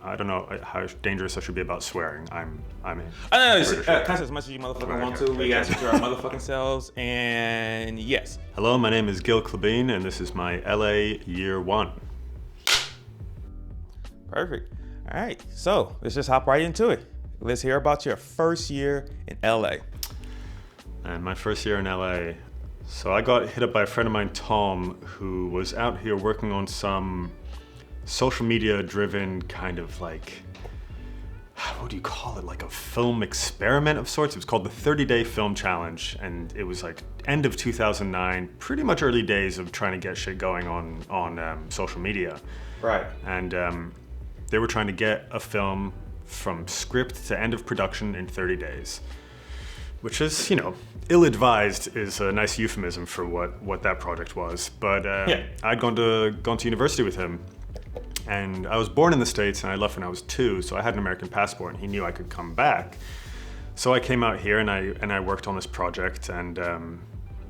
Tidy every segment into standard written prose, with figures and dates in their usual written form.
I don't know how dangerous I should be about swearing. I'm in. I don't know. Cuss as much as you motherfucking want to. We answer to our motherfucking selves. And yes. Hello, my name is Gille Klabin, and this is my LA year one. Perfect. All right. So let's just hop right into it. Let's hear about your first year in LA. And my first year in LA. So I got hit up by a friend of mine, Tom, who was out here working on some social media driven kind of like, what do you call it? Like a film experiment of sorts. It was called the 30-Day Film Challenge. And it was like end of 2009, pretty much early days of trying to get shit going on social media. Right. And they were trying to get a film from script to end of production in 30 days. Which is, ill-advised is a nice euphemism for what that project was. But I'd gone to university with him, and I was born in the States, and I left when I was 2, so I had an American passport, and he knew I could come back. So I came out here, and I worked on this project, and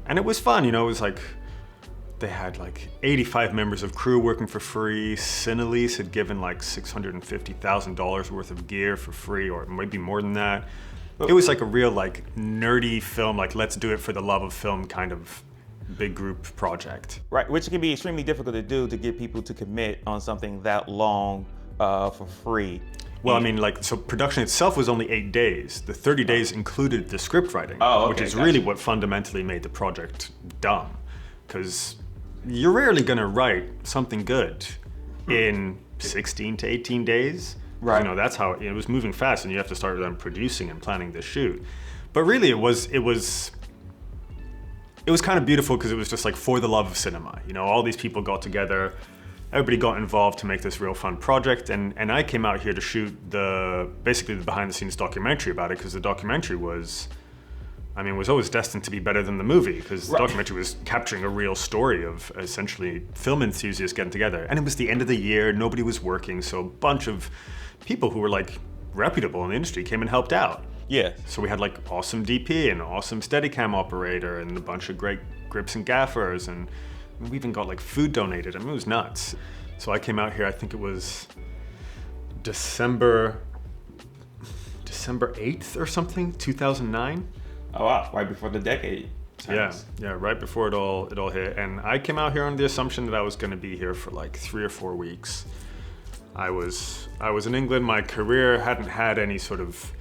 it was fun. It was like they had like 85 members of crew working for free. Cinelease had given like $650,000 worth of gear for free, or maybe more than that. It was like a real like nerdy film, like let's do it for the love of film kind of big group project. Right, which can be extremely difficult to do, to get people to commit on something that long for free. Well, I mean, so production itself was only 8 days. The 30 days included the script writing, which is really what fundamentally made the project dumb. Because you're rarely gonna write something good in 16 to 18 days. Right. That's how it was moving fast, and you have to start then producing and planning the shoot. But really, it was kind of beautiful because it was just like for the love of cinema. All these people got together, everybody got involved to make this real fun project, and I came out here to shoot basically the behind-the-scenes documentary about it, because the documentary was always destined to be better than the movie, because the documentary was capturing a real story of essentially film enthusiasts getting together. And it was the end of the year, nobody was working, so a bunch of people who were like reputable in the industry came and helped out. Yeah. So we had like awesome DP and awesome Steadicam operator and a bunch of great grips and gaffers, and we even got like food donated. It was nuts. So I came out here, I think it was December 8th or something, 2009. Oh wow, right before the decade turns. Yeah, right before it all hit. And I came out here on the assumption that I was going to be here for like 3 or 4 weeks. I was in England. My career hadn't had any sort of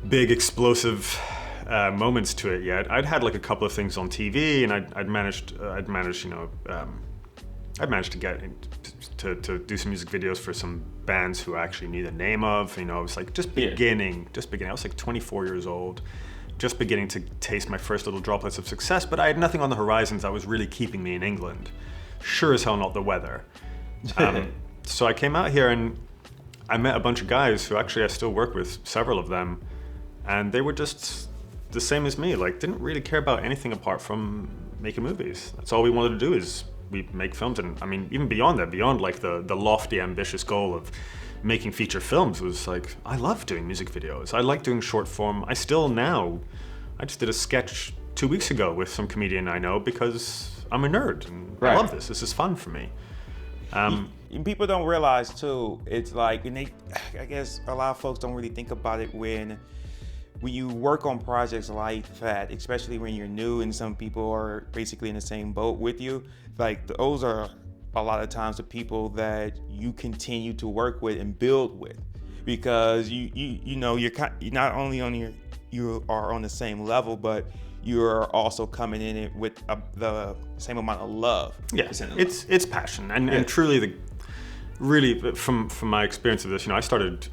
big explosive moments to it yet. I'd had like a couple of things on TV, and I'd managed to get to do some music videos for some bands who I actually knew the name of. It was like just beginning. I was like 24 years old. Just beginning to taste my first little droplets of success, but I had nothing on the horizons that was really keeping me in England. Sure as hell not the weather. So I came out here and I met a bunch of guys who actually I still work with, several of them, and they were just the same as me, like didn't really care about anything apart from making movies. That's all we wanted to do, is we make films. And I mean, even beyond that, beyond like the lofty, ambitious goal of making feature films, was like, I love doing music videos. I like doing short form. I just did a sketch 2 weeks ago with some comedian I know, because I'm a nerd and I love this. This is fun for me. People don't realize too, it's like, and I guess a lot of folks don't really think about it when you work on projects like that, especially when you're new and some people are basically in the same boat with you. Like those are a lot of times the people that you continue to work with and build with, because you're not only you are on the same level, but you're also coming in it with the same amount of love. Yeah, it's passion, and truly really from my experience of this, I started.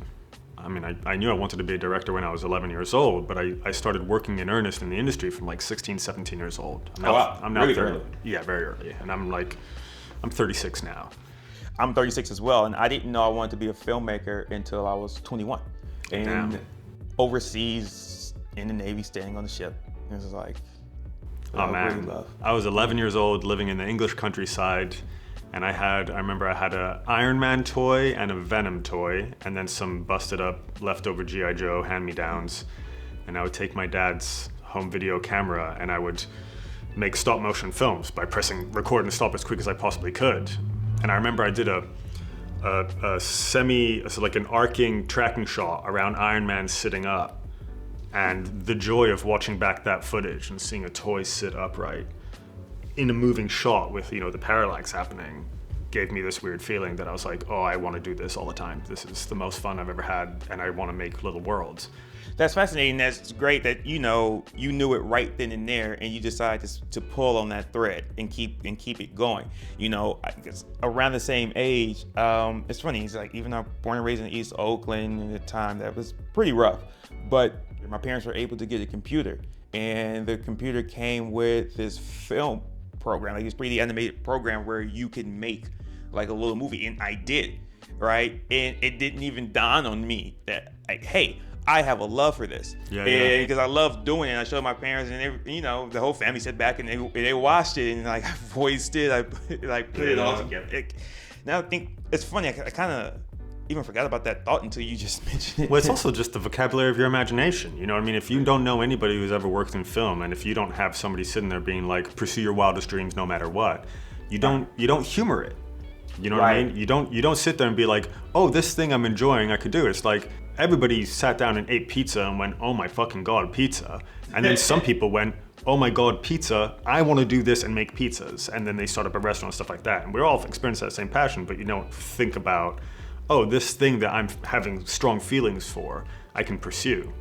I knew I wanted to be a director when I was 11 years old, but I started working in earnest in the industry from like 16, 17 years old. I'm now really 30. early. Yeah, very early, and I'm 36 now. I'm 36 as well, and I didn't know I wanted to be a filmmaker until I was 21. And overseas in the Navy, staying on the ship. It was like, really love. I was 11 years old, living in the English countryside, and I remember I had an Iron Man toy and a Venom toy, and then some busted up leftover G.I. Joe hand-me-downs. And I would take my dad's home video camera and I would make stop motion films by pressing record and stop as quick as I possibly could. And I remember I did a so like an arcing tracking shot around Iron Man sitting up, and the joy of watching back that footage and seeing a toy sit upright in a moving shot with, you know, the parallax happening, gave me this weird feeling that I was like, oh, I want to do this all the time. This is the most fun I've ever had, and I want to make little worlds. That's fascinating. That's great that, you know, you knew it right then and there, and you decided to pull on that thread and keep it going. You know, I guess around the same age, it's funny. It's like, even though I'm born and raised in East Oakland, in a time that was pretty rough, but my parents were able to get a computer, and the computer came with this film program, like this 3D animated program where you can make like a little movie, and I did, right? And it didn't even dawn on me that, like, hey, I have a love for this, because I love doing it. I showed my parents, and they, you know, the whole family sat back and they watched it, and like I voiced it, I put it all together. Now I think it's funny. I kind of even forgot about that thought until you just mentioned it. Well, it's also just the vocabulary of your imagination. You know what I mean? If you don't know anybody who's ever worked in film, and if you don't have somebody sitting there being like, pursue your wildest dreams no matter what, you don't humor it. You know what I mean? You don't sit there and be like, oh, this thing I'm enjoying, I could do it. It's like everybody sat down and ate pizza and went, oh my fucking God, pizza. And then some people went, oh my God, pizza, I want to do this and make pizzas. And then they start up a restaurant and stuff like that. And we're all experiencing that same passion, but you don't think about, oh, this thing that I'm having strong feelings for, I can pursue.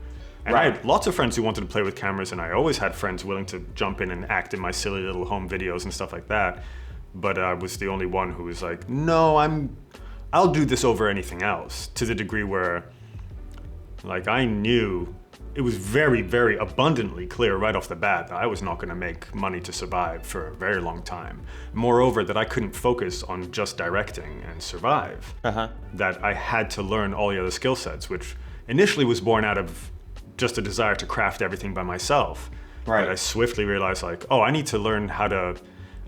And I had lots of friends who wanted to play with cameras, and I always had friends willing to jump in and act in my silly little home videos and stuff like that. But I was the only one who was like, no, I'll do this over anything else, to the degree where, like, I knew it was very, very abundantly clear right off the bat that I was not going to make money to survive for a very long time. Moreover, that I couldn't focus on just directing and survive. That I had to learn all the other skill sets, which initially was born out of just a desire to craft everything by myself. But I swiftly realized, like, oh, I need to learn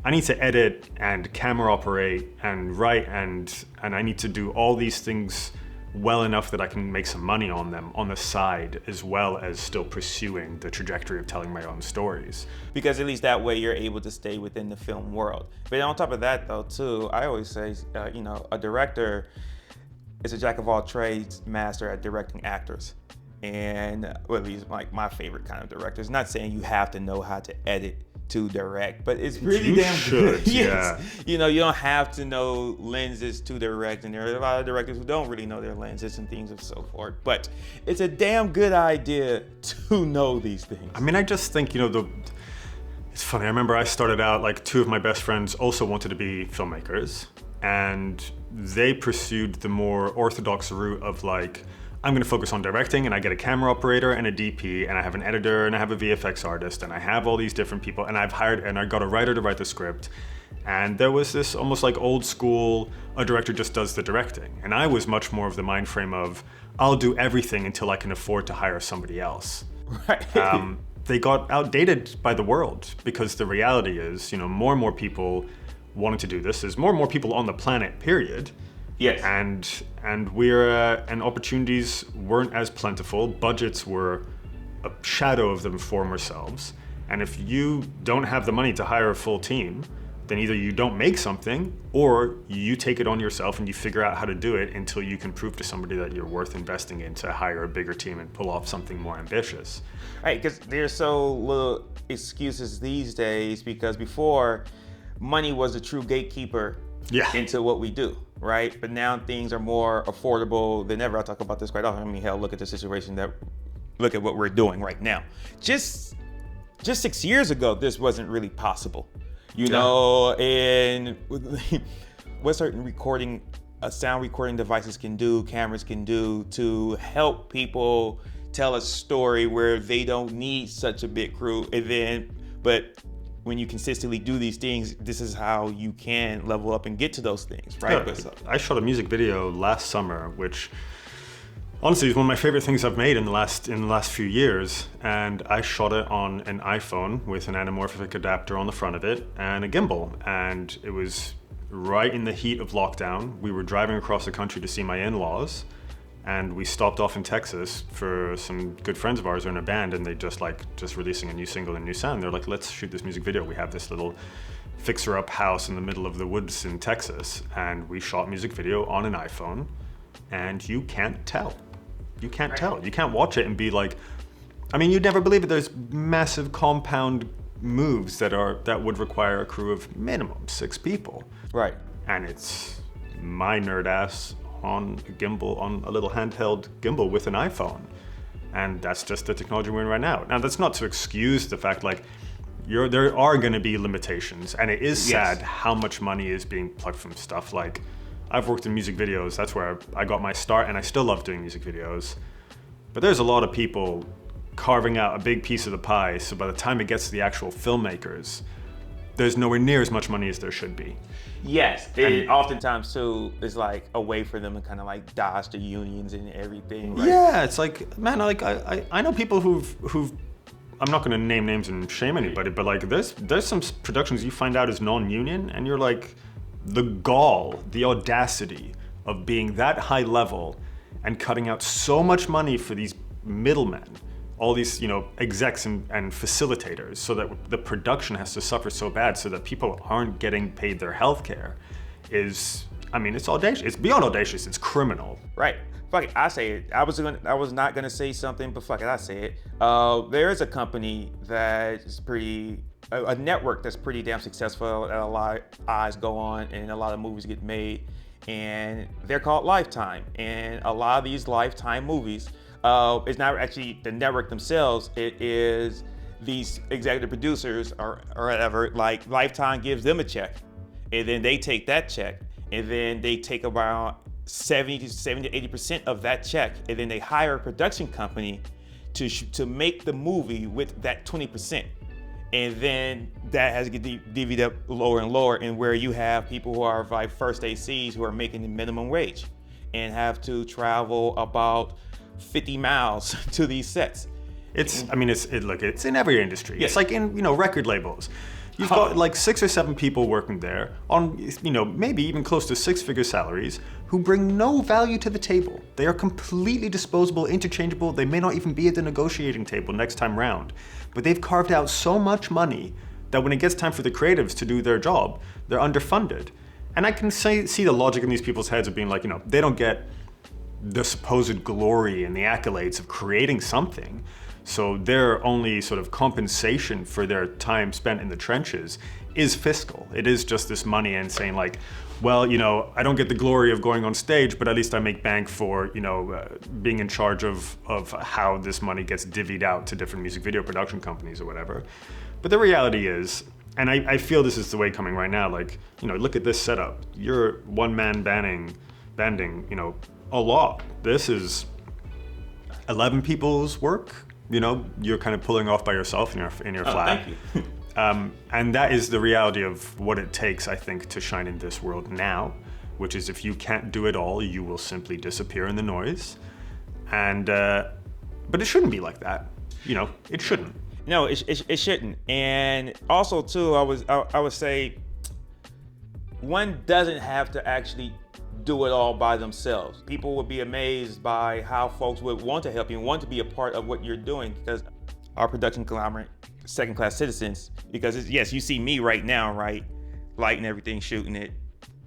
I need to edit and camera operate and write, and I need to do all these things well enough that I can make some money on them on the side, as well as still pursuing the trajectory of telling my own stories. Because at least that way you're able to stay within the film world. But on top of that, though, too, I always say, you know, a director is a jack of all trades, master at directing actors. And well, at least like my favorite kind of directors. Not saying you have to know how to edit to direct, but it's really damn good. Yeah. You know, you don't have to know lenses to direct, and there are a lot of directors who don't really know their lenses and things and so forth. But it's a damn good idea to know these things. I mean, I just think, you know, it's funny. I remember I started out, like, two of my best friends also wanted to be filmmakers, and they pursued the more orthodox route of, like, I'm going to focus on directing, and I get a camera operator and a DP, and I have an editor, and I have a VFX artist, and I have all these different people, and I got a writer to write the script. And there was this almost like old school, a director just does the directing. And I was much more of the mind frame of, I'll do everything until I can afford to hire somebody else. They got outdated by the world, because the reality is, you know, more and more people wanting to do this. There's more and more people on the planet, period. Yes. And and opportunities weren't as plentiful. Budgets were a shadow of them for ourselves. And if you don't have the money to hire a full team, then either you don't make something, or you take it on yourself and you figure out how to do it until you can prove to somebody that you're worth investing in to hire a bigger team and pull off something more ambitious. Right, because there's so little excuses these days, because before, money was a true gatekeeper into what we do, right? But now things are more affordable than ever. I talk about this quite often. I mean, hell, look at the situation look at what we're doing right now. Just 6 years ago, this wasn't really possible, you know, and what certain sound recording devices can do, cameras can do to help people tell a story where they don't need such a big crew. But when you consistently do these things, this is how you can level up and get to those things, right? Yeah, I shot a music video last summer, which honestly is one of my favorite things I've made in the last few years. And I shot it on an iPhone with an anamorphic adapter on the front of it and a gimbal. And it was right in the heat of lockdown. We were driving across the country to see my in-laws, and we stopped off in Texas for some good friends of ours who are in a band, and they just releasing a new single and new sound. They're like, let's shoot this music video. We have this little fixer-up house in the middle of the woods in Texas, and we shot music video on an iPhone, and you can't tell. You can't tell. You can't watch it and be like, I mean, you'd never believe it. There's massive compound moves that would require a crew of minimum 6 people. Right. And it's my nerd ass on a gimbal, on a little handheld gimbal with an iPhone. And that's just the technology we're in right now. Now, that's not to excuse the fact, like, there are going to be limitations, and it is sad how much money is being plucked from stuff. Like, I've worked in music videos. That's where I got my start, and I still love doing music videos. But there's a lot of people carving out a big piece of the pie, so by the time it gets to the actual filmmakers, there's nowhere near as much money as there should be. Yes, it oftentimes too is like a way for them to kind of like dodge the unions and everything. Right? Yeah, it's like, man, like I know people who've I'm not going to name names and shame anybody, but like there's some productions you find out is non-union, and you're like, the gall, the audacity of being that high level and cutting out so much money for these middlemen, all these, you know, execs and facilitators, so that the production has to suffer so bad so that people aren't getting paid their health care is, I mean, it's audacious. It's beyond audacious. It's criminal. Right. Fuck it, I say it. I was not gonna say something, but fuck it, I say it. There is a company that is a network that's pretty damn successful that a lot of eyes go on and a lot of movies get made, and they're called Lifetime. And a lot of these Lifetime movies, it's not actually the network themselves, it is these executive producers or whatever. Like, Lifetime gives them a check, and then they take that check, and then they take about 70 to 80% of that check, and then they hire a production company to make the movie with that 20%. And then that has to get divvied up lower and lower, and where you have people who are like first ACs who are making the minimum wage and have to travel about 50 miles to these sets. It's in every industry. Yes. It's like in, you know, record labels. You've got like 6 or 7 people working there on, you know, maybe even close to 6-figure salaries who bring no value to the table. They are completely disposable, interchangeable. They may not even be at the negotiating table next time round. But they've carved out so much money that when it gets time for the creatives to do their job, they're underfunded. And I can see the logic in these people's heads of being like, you know, they don't get the supposed glory and the accolades of creating something. So their only sort of compensation for their time spent in the trenches is fiscal. It is just this money and saying like, well, you know, I don't get the glory of going on stage, but at least I make bank for, you know, being in charge of how this money gets divvied out to different music video production companies or whatever. But the reality is, and I feel this is the way coming right now, like, you know, look at this setup. You're one-man banding, you know, a lot. This is 11 people's work. You know, you're kind of pulling off by yourself in your flat. Thank you. And that is the reality of what it takes, I think, to shine in this world now, which is if you can't do it all, you will simply disappear in the noise. And but it shouldn't be like that. You know, it shouldn't. No, it shouldn't. And also too, I would say one doesn't have to actually do it all by themselves. People would be amazed by how folks would want to help you and want to be a part of what you're doing, because our production conglomerate, second-class citizens, because yes, you see me right now, right, lighting everything, shooting it,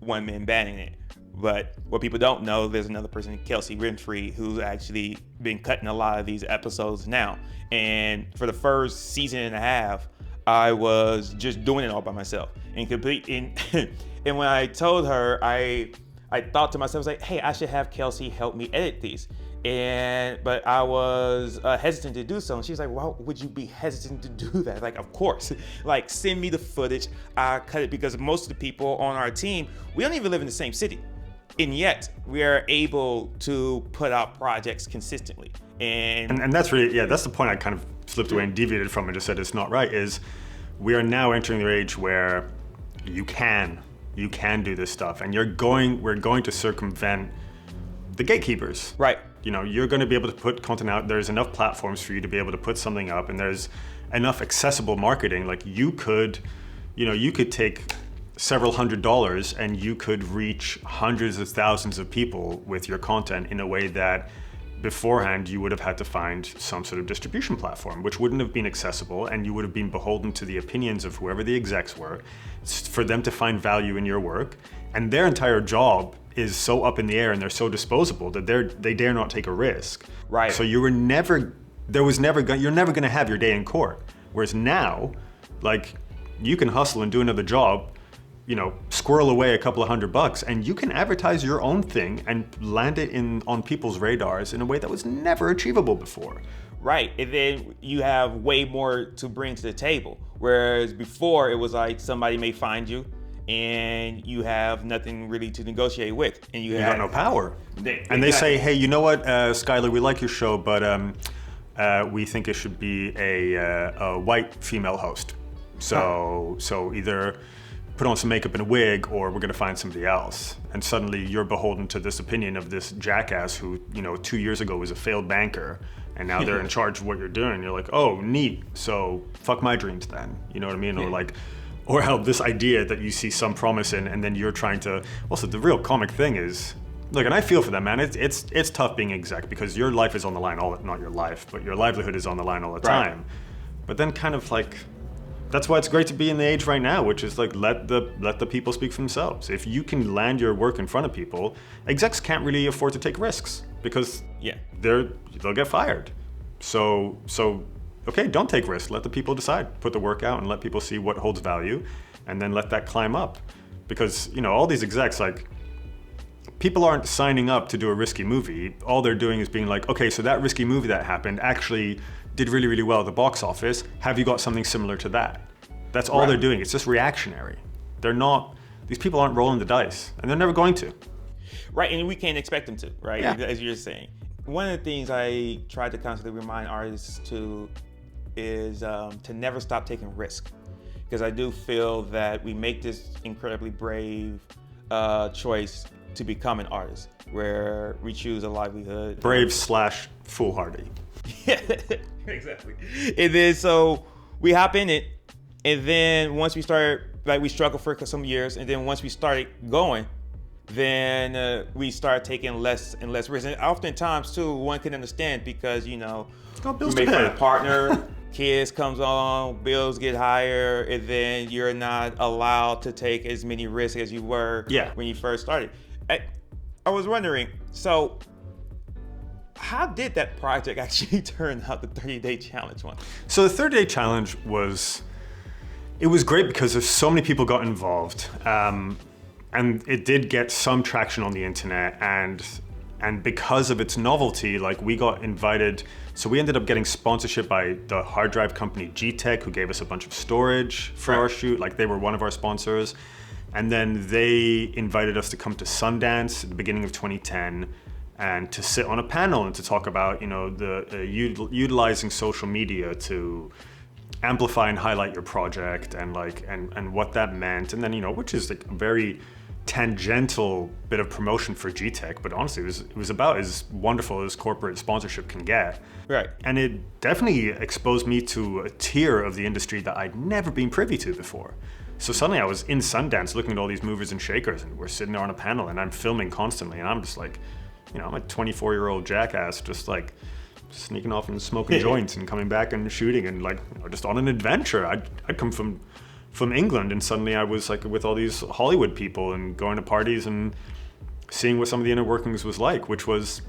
one man banding it. But what people don't know, there's another person, Kelsey, Winfrey, who's actually been cutting a lot of these episodes now. And for the first season and a half, I was just doing it all by myself. And when I told her, I thought to myself, I was like, hey, I should have Kelsey help me edit these. But I was hesitant to do so. And she's like, why would you be hesitant to do that? Like, of course, like, send me the footage. I cut it, because most of the people on our team, we don't even live in the same city. And yet we are able to put out projects consistently. And that's really, yeah, that's the point I kind of slipped away and deviated from and just said it's not right, is we are now entering the age where you can do this stuff, and we're going to circumvent the gatekeepers. Right. You know, you're going to be able to put content out. There's enough platforms for you to be able to put something up, and there's enough accessible marketing. Like, you could take several $100s and you could reach hundreds of thousands of people with your content in a way that beforehand, you would have had to find some sort of distribution platform, which wouldn't have been accessible, and you would have been beholden to the opinions of whoever the execs were for them to find value in your work. And their entire job is so up in the air and they're so disposable that they dare not take a risk. Right. So you're never going to have your day in court. Whereas now, like, you can hustle and do another job, squirrel away a couple of $100 and you can advertise your own thing and land it on people's radars in a way that was never achievable before. Right, and then you have way more to bring to the table. Whereas before it was like somebody may find you and you have nothing really to negotiate with. And you got no power. They say, hey, you know what, Skylar, we like your show, but we think it should be a white female host. So either put on some makeup and a wig, or we're going to find somebody else. And suddenly you're beholden to this opinion of this jackass who, 2 years ago was a failed banker, and now they're in charge of what you're doing. You're like, oh, neat. So fuck my dreams then. You know what I mean? Yeah. Or how this idea that you see some promise in, and then you're trying to. Also, the real comic thing is, look, and I feel for them, man. It's tough being exec because your life is on the line, not your life, but your livelihood is on the line all the time. Right. But then kind of like. That's why it's great to be in the age right now, which is like let the people speak for themselves. If you can land your work in front of people, execs can't really afford to take risks because they'll get fired. So okay, don't take risks. Let the people decide. Put the work out and let people see what holds value, and then let that climb up. Because all these execs, like, people aren't signing up to do a risky movie. All they're doing is being like, okay, so that risky movie that happened actually did really, really well at the box office. Have you got something similar to that? That's all they're doing. It's just reactionary. These people aren't rolling the dice, and they're never going to. Right, and we can't expect them to, right? Yeah. As you're saying. One of the things I try to constantly remind artists is to never stop taking risk. Because I do feel that we make this incredibly brave choice to become an artist, where we choose a livelihood. Brave / foolhardy. Yeah, exactly. And then so we hop in it, and then once we start, we struggle for some years, and then once we started going, then we start taking less and less risks. And oftentimes too, one can understand because you may find a partner, kids comes on, bills get higher, and then you're not allowed to take as many risks as you were when you first started. I was wondering, so how did that project actually turn out, the 30-day challenge one? So the 30-day challenge was great because there's so many people got involved, and it did get some traction on the internet, and because of its novelty, we got invited. So we ended up getting sponsorship by the hard drive company Gille, who gave us a bunch of storage for our shoot. They were one of our sponsors, and then they invited us to come to Sundance at the beginning of 2010. And to sit on a panel and to talk about, utilizing social media to amplify and highlight your project and what that meant. And then, which is a very tangential bit of promotion for Gille, but honestly, it was about as wonderful as corporate sponsorship can get. Right. And it definitely exposed me to a tier of the industry that I'd never been privy to before. So suddenly I was in Sundance looking at all these movers and shakers, and we're sitting there on a panel, and I'm filming constantly, and I'm just like, I'm a 24-year-old jackass just sneaking off and smoking joints and coming back and shooting and just on an adventure. I'd come from England, and suddenly I was with all these Hollywood people and going to parties and seeing what some of the inner workings was like, which was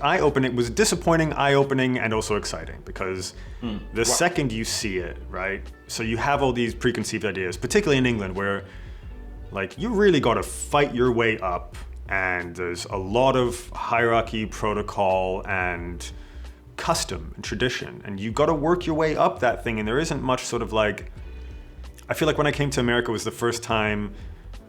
eye-opening, was disappointing, eye-opening, and also exciting because the second you see it, right? So you have all these preconceived ideas, particularly in England, where you really got to fight your way up. And there's a lot of hierarchy, protocol, and custom and tradition. And you got to work your way up that thing. And there isn't much sort of I feel like when I came to America, it was the first time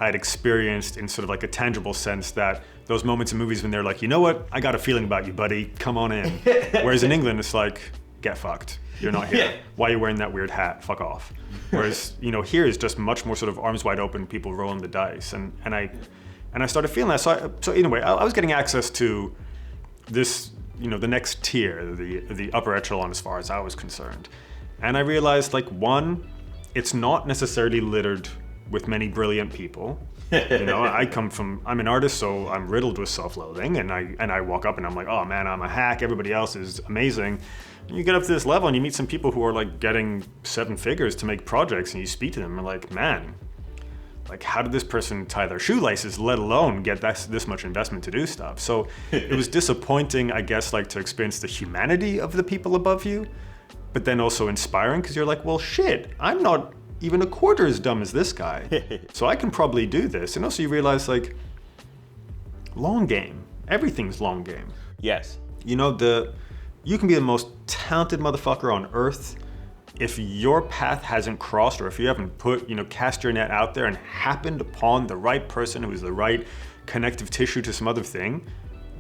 I'd experienced in sort of a tangible sense that those moments in movies when they're like, you know what, I got a feeling about you, buddy, come on in. Whereas in England, it's get fucked. You're not here. Why are you wearing that weird hat? Fuck off. Whereas, here is just much more sort of arms wide open, people rolling the dice. And I started feeling that. So in a way, I was getting access to this, the next tier, the upper echelon as far as I was concerned. And I realized, one, it's not necessarily littered with many brilliant people. I'm an artist, so I'm riddled with self-loathing, and I walk up and I'm like, oh man, I'm a hack, everybody else is amazing. And you get up to this level and you meet some people who are like getting 7 figures to make projects, and you speak to them and you're like, man, like, how did this person tie their shoelaces, let alone get this much investment to do stuff? So it was disappointing, I guess, like, to experience the humanity of the people above you, but then also inspiring, because you're like, well, shit, I'm not even a quarter as dumb as this guy, so I can probably do this. And also you realize, like, long game. Everything's long game. Yes. You can be the most talented motherfucker on earth. If your path hasn't crossed, or if you haven't cast your net out there and happened upon the right person who is the right connective tissue to some other thing,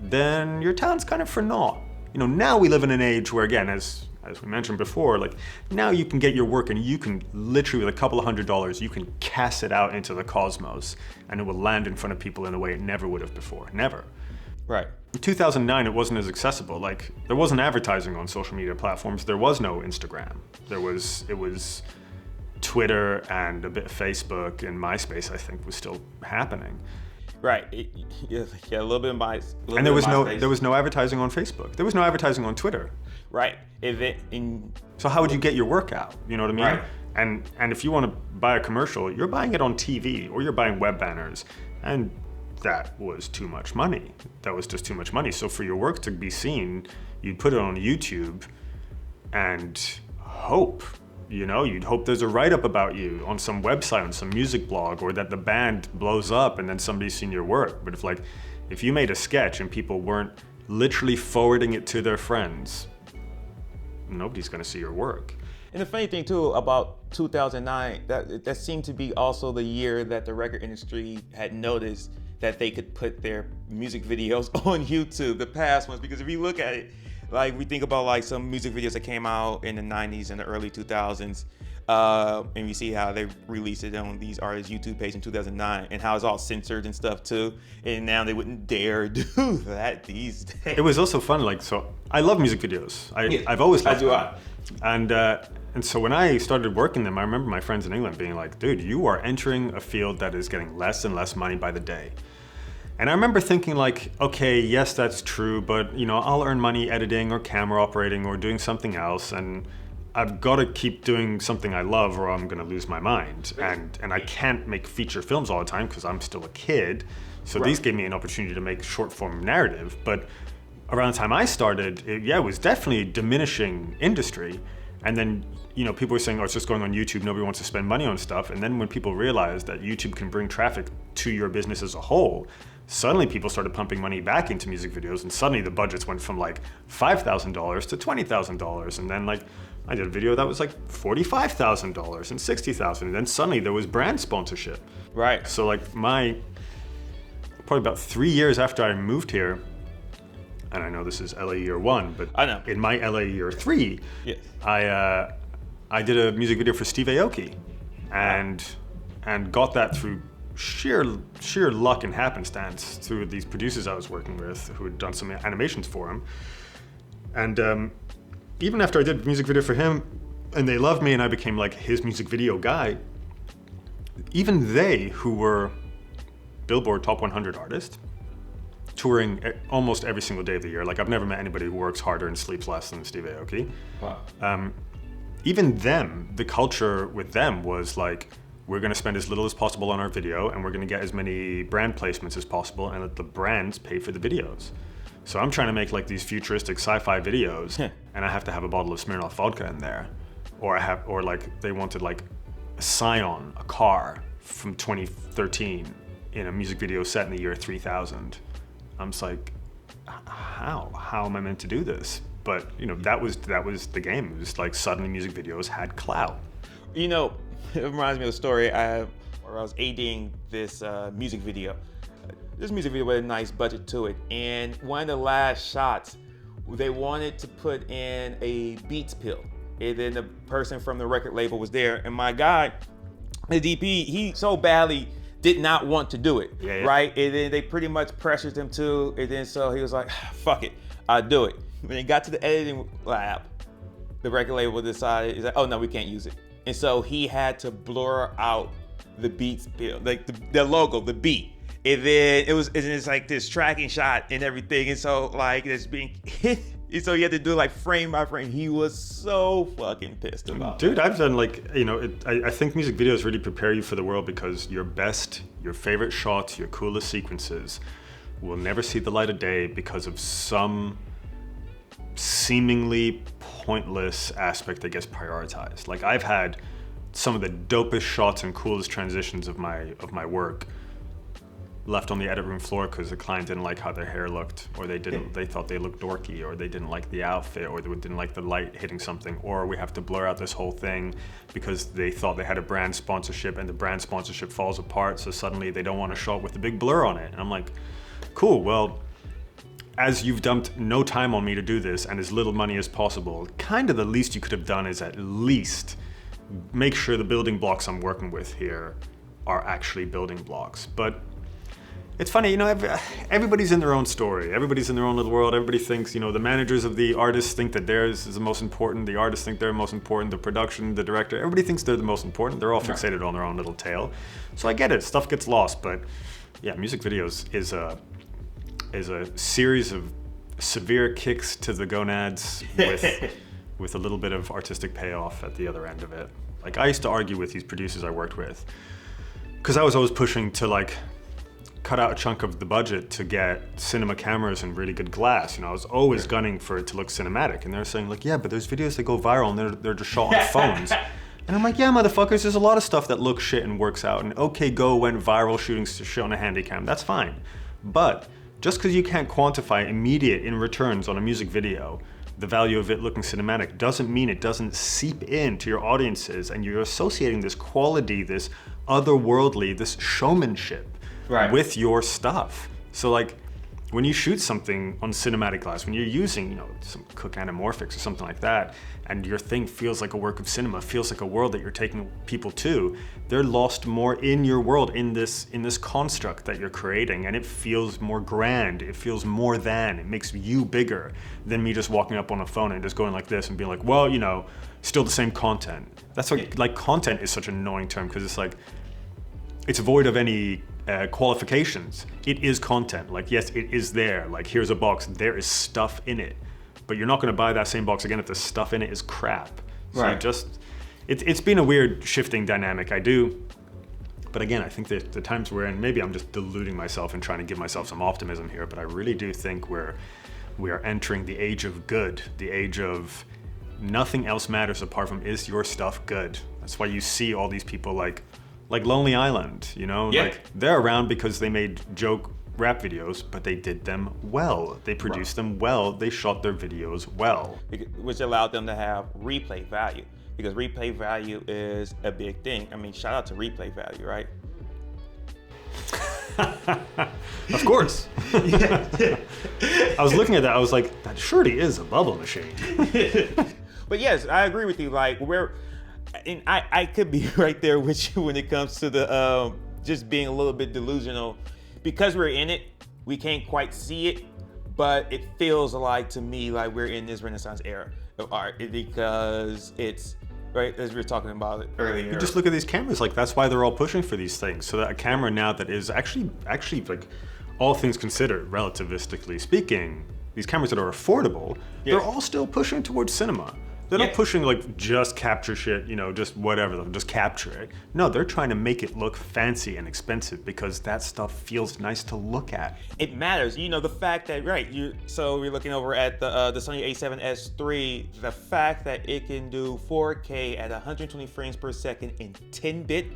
then your talent's kind of for naught. Now we live in an age where, again, as we mentioned before, like, now you can get your work and you can literally, with a couple of $100s, you can cast it out into the cosmos and it will land in front of people in a way it never would have before. Never. Right. In 2009, it wasn't as accessible. Like, there wasn't advertising on social media platforms. There was no Instagram. It was Twitter and a bit of Facebook, and MySpace, I think, was still happening. Right. A little bit of MySpace. And there was no advertising on Facebook. There was no advertising on Twitter. Right. So how would you get your work out? You know what I mean? Right. And if you want to buy a commercial, you're buying it on TV, or you're buying web banners, and that was too much money. That was just too much money. So for your work to be seen, you'd put it on YouTube and hope, you'd hope there's a write-up about you on some website, on some music blog, or that the band blows up and then somebody's seen your work. But if you made a sketch and people weren't literally forwarding it to their friends, nobody's going to see your work. And the funny thing too about 2009, that seemed to be also the year that the record industry had noticed that they could put their music videos on YouTube, the past ones. Because if you look at it, like, we think about like some music videos that came out in the 90s and the early 2000s, and we see how they released it on these artists' YouTube page in 2009, and how it's all censored and stuff too. And now they wouldn't dare do that these days. It was also fun, like, so I love music videos. I've always loved them. And so when I started working them, I remember my friends in England being like, dude, you are entering a field that is getting less and less money by the day. And I remember thinking, like, okay, yes, that's true, but I'll earn money editing or camera operating or doing something else, and I've got to keep doing something I love or I'm going to lose my mind. And I can't make feature films all the time because I'm still a kid. So These gave me an opportunity to make short form narrative. But around the time I started, it was definitely a diminishing industry. And then, people were saying, oh, it's just going on YouTube. Nobody wants to spend money on stuff. And then when people realized that YouTube can bring traffic to your business as a whole, suddenly people started pumping money back into music videos. And suddenly the budgets went from like $5,000 to $20,000. And then like I did a video that was like $45,000 and $60,000. And then suddenly there was brand sponsorship. Right. So like probably about 3 years after I moved here, and I know this is LA year 1, but I know. In my LA year 3, yes. I did a music video for Steve Aoki, and got that through sheer luck and happenstance through these producers I was working with who had done some animations for him. And even after I did a music video for him, and they loved me, and I became like his music video guy, even they, who were Billboard Top 100 artists, touring almost every single day of the year. Like, I've never met anybody who works harder and sleeps less than Steve Aoki. Wow. Even them, the culture with them was like, we're going to spend as little as possible on our video, and we're going to get as many brand placements as possible, and let the brands pay for the videos. So I'm trying to make like these futuristic sci-fi videos, and I have to have a bottle of Smirnoff vodka in there, or like they wanted like a Scion, a car from 2013 in a music video set in the year 3000. I'm just like, how am I meant to do this? But that was the game. It was like suddenly music videos had clout. It reminds me of a story where I was ADing this music video. This music video with a nice budget to it, and one of the last shots, they wanted to put in a Beats pill, and then the person from the record label was there, and my guy, the DP, he so badly did not want to do it, right? And then they pretty much pressured him to, and then so he was like, fuck it, I'll do it. When he got to the editing lab, the record label decided, he's like, oh no, we can't use it. And so he had to blur out the beats build, like the logo, the beat. And then it's like this tracking shot and everything. And so like it's being hit. And so you had to do like frame by frame. He was so fucking pissed about Dude, that. I've done like, I think music videos really prepare you for the world because your favorite shots, your coolest sequences will never see the light of day because of some seemingly pointless aspect that gets prioritized. Like I've had some of the dopest shots and coolest transitions of my work left on the edit room floor because the client didn't like how their hair looked, or they thought they looked dorky, or they didn't like the outfit, or they didn't like the light hitting something, or we have to blur out this whole thing because they thought they had a brand sponsorship and the brand sponsorship falls apart, so suddenly they don't want a shot with a big blur on it. And I'm like, cool, well, as you've dumped no time on me to do this and as little money as possible, kind of the least you could have done is at least make sure the building blocks I'm working with here are actually building blocks. But it's funny, everybody's in their own story. Everybody's in their own little world. Everybody thinks, the managers of the artists think that theirs is the most important. The artists think they're most important. The production, the director, everybody thinks they're the most important. They're all fixated on their own little tale. So I get it. Stuff gets lost. But yeah, music videos is a series of severe kicks to the gonads with a little bit of artistic payoff at the other end of it. Like I used to argue with these producers I worked with because I was always pushing to like cut out a chunk of the budget to get cinema cameras and really good glass. I was always gunning for it to look cinematic, and they're saying like, yeah, but there's videos that go viral and they're just shot on phones. And I'm like, yeah, motherfuckers, there's a lot of stuff that looks shit and works out. And OK Go went viral shooting shit on a Handycam. That's fine. But just because you can't quantify immediate in returns on a music video, the value of it looking cinematic, doesn't mean it doesn't seep into your audiences, and you're associating this quality, this otherworldly, this showmanship with your stuff. So like when you shoot something on cinematic glass, when you're using, some Cook anamorphics or something like that, and your thing feels like a work of cinema, feels like a world that you're taking people to, they're lost more in your world, in this construct that you're creating, and it feels more grand, it feels more than, it makes you bigger than me just walking up on a phone and just going like this and being like, well, still the same content. That's what, like, content is such an annoying term because it's like, it's void of any qualifications. It is content. Like, yes, it is there. Like, here's a box. There is stuff in it. But you're not going to buy that same box again if the stuff in it is crap. So it's been a weird shifting dynamic. I do. But again, I think that the times we're in, maybe I'm just deluding myself and trying to give myself some optimism here, but I really do think we are entering the age of good, the age of nothing else matters apart from, is your stuff good? That's why you see all these people like Lonely Island, like they're around because they made joke rap videos, but they did them well. They produced them well. They shot their videos well. Which allowed them to have replay value, because replay value is a big thing. I mean, shout out to replay value, right? Of course. I was looking at that, I was like, that surely is a bubble machine. But yes, I agree with you. Like, and I could be right there with you when it comes to the just being a little bit delusional. Because we're in it, we can't quite see it, but it feels like, to me, like we're in this Renaissance era of art, because it's, right, as we were talking about it earlier. You just look at these cameras, like that's why they're all pushing for these things. So that a camera now that is actually like, all things considered, relativistically speaking, these cameras that are affordable, they're all still pushing towards cinema. They're not pushing like just capture shit, just whatever, just capture it. No, they're trying to make it look fancy and expensive because that stuff feels nice to look at. It matters, the fact that, so we're looking over at the Sony a7S III, the fact that it can do 4K at 120 frames per second in 10-bit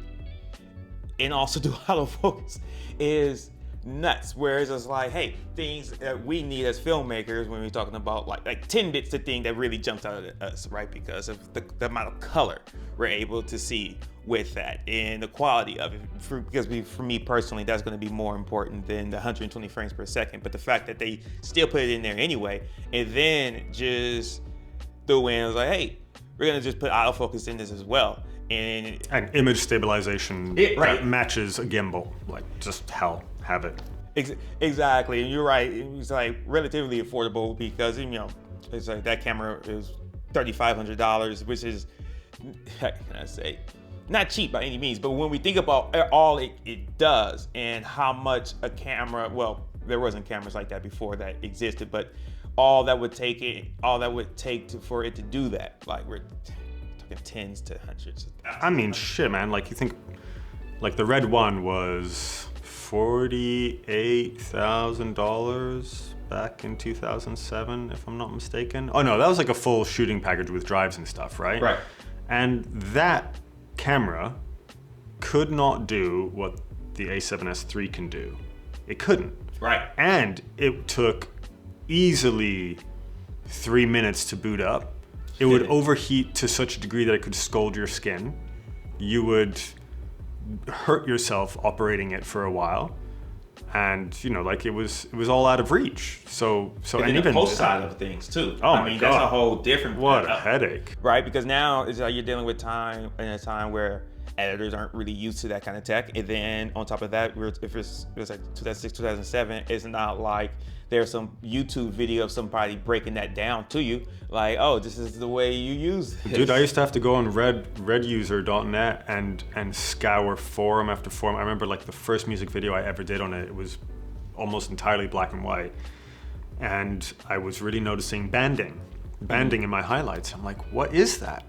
and also do autofocus is nuts. Whereas it's like, hey, things that we need as filmmakers when we're talking about like 10 bits, the thing that really jumps out at us, right? Because of the amount of color we're able to see with that and the quality of it. For me personally, that's going to be more important than the 120 frames per second. But the fact that they still put it in there anyway, and then just threw in, was like, hey, we're going to just put autofocus in this as well. And image stabilization that matches a gimbal. Like, just hell, have it. Exactly, and you're right. It's like relatively affordable because it's like that camera is $3,500, which is, how can I say, not cheap by any means, but when we think about all it does and how much a camera, well, there wasn't cameras like that before that existed, but all that would take for it to do that, like we're talking tens to hundreds. I mean, shit, man. Like you think, like the red one was $48,000 back in 2007, if I'm not mistaken. Oh no, that was like a full shooting package with drives and stuff, right? Right. And that camera could not do what the A7S III can do. It couldn't. Right. And it took easily 3 minutes to boot up. It would overheat to such a degree that it could scald your skin. You would hurt yourself operating it for a while. And you know, like it was all out of reach. So and even the post side of things too. Oh I my mean, God. that's a whole different. What a headache. Right, because now it's like you're dealing with time in a time where editors aren't really used to that kind of tech, and then on top of that, if it's like 2006, 2007, it's not like there's some YouTube video of somebody breaking that down to you, like, oh, this is the way you use this. Dude, I used to have to go on reduser.net and scour forum after forum. I remember like the first music video I ever did on it was almost entirely black and white. And I was really noticing banding in my highlights. I'm like, what is that?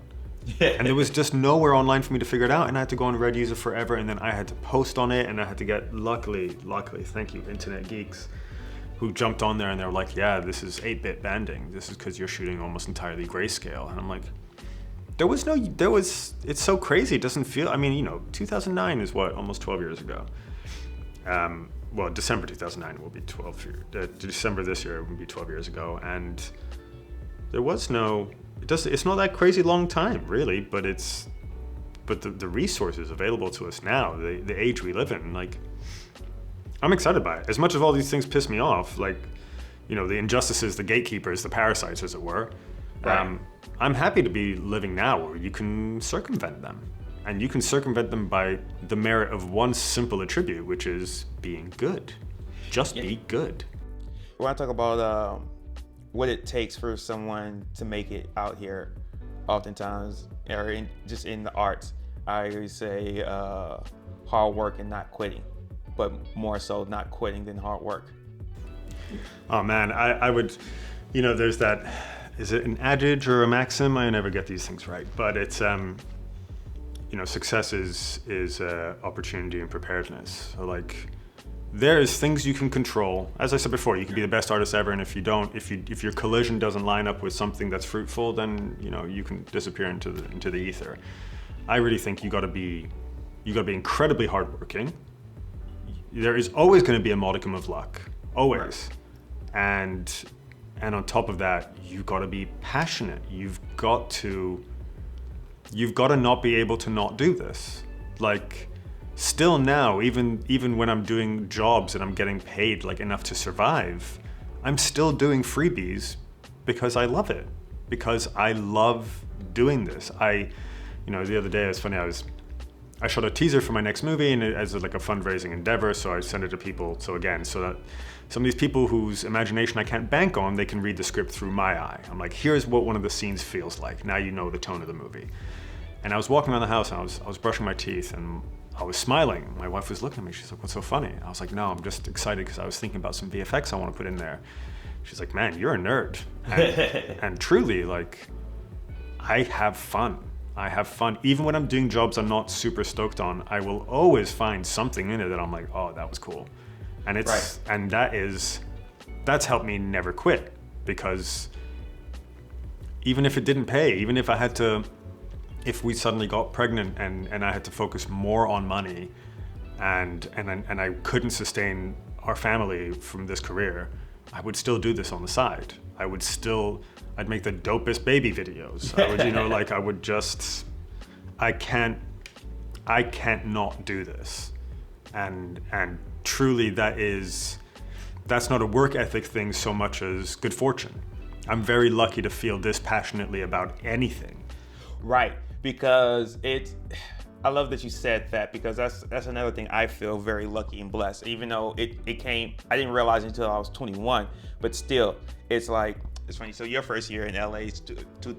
And there was just nowhere online for me to figure it out. And I had to go on Reduser forever. And then I had to post on it. And I had to get, luckily, thank you, internet geeks, who jumped on there and they were like, yeah, this is 8-bit banding. This is because you're shooting almost entirely grayscale. And I'm like, it's so crazy. It doesn't feel, I mean, you know, 2009 is what, almost 12 years ago. Well, December 2009 will be 12 years. December this year will be 12 years ago. And there was no, it's not that crazy long time, really, but the resources available to us now, the age we live in, like, I'm excited by it. As much as all these things piss me off, like, you know, the injustices, the gatekeepers, the parasites, as it were, right. I'm happy to be living now where you can circumvent them. And you can circumvent them by the merit of one simple attribute, which is being good. Just be good. We want to talk about what it takes for someone to make it out here, oftentimes, or just in the arts. I always say hard work and not quitting, but more so not quitting than hard work. Oh man, I would, you know, there's that, is it an adage or a maxim? I never get these things right, but it's, you know, success is opportunity and preparedness. So like, there's things you can control. As I said before, you can be the best artist ever, and if you don't, if your collision doesn't line up with something that's fruitful, then you know you can disappear into the ether. I really think you got to be incredibly hardworking. There is always going to be a modicum of luck, always, and on top of that, you got to be passionate. You've got to not be able to not do this. Like, still now, even when I'm doing jobs and I'm getting paid like enough to survive, I'm still doing freebies because I love it. Because I love doing this. You know, the other day, it's funny, I shot a teaser for my next movie and as like a fundraising endeavor, so I send it to people. So again, so that some of these people whose imagination I can't bank on, they can read the script through my eye. I'm like, here's what one of the scenes feels like. Now you know the tone of the movie. And I was walking around the house and I was brushing my teeth and I was smiling. My wife was looking at me. She's like, what's so funny? I was like, no, I'm just excited because I was thinking about some VFX I want to put in there. She's like, man, you're a nerd. And truly, like, I have fun. I have fun. Even when I'm doing jobs I'm not super stoked on, I will always find something in it that I'm like, oh, that was cool. And and that's helped me never quit, because even if it didn't pay, even if if we suddenly got pregnant and I had to focus more on money and I couldn't sustain our family from this career, I would still do this on the side. I'd make the dopest baby videos. I would, you know, like I can't not do this. And truly that's not a work ethic thing so much as good fortune. I'm very lucky to feel this passionately about anything. Right, because I love that you said that, because that's another thing I feel very lucky and blessed. Even though it came, I didn't realize it until I was 21, but still, it's like it's funny. So your first year in LA is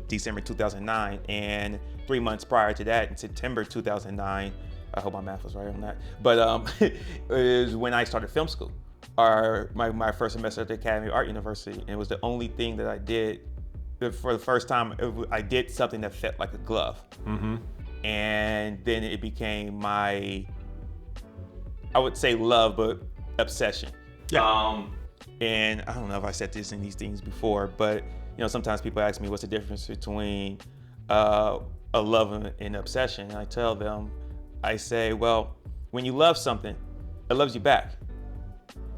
December 2009, and 3 months prior to that, in September 2009, I hope my math was right on that, but is when I started film school, or my first semester at the Academy of Art University, and it was the only thing that I did for the first time. I did something that felt like a glove, and then it became my, I would say love, but obsession. Yeah. And I don't know if I said this in these things before, but sometimes people ask me what's the difference between a love and an obsession. And I tell them, I say, well, when you love something, it loves you back.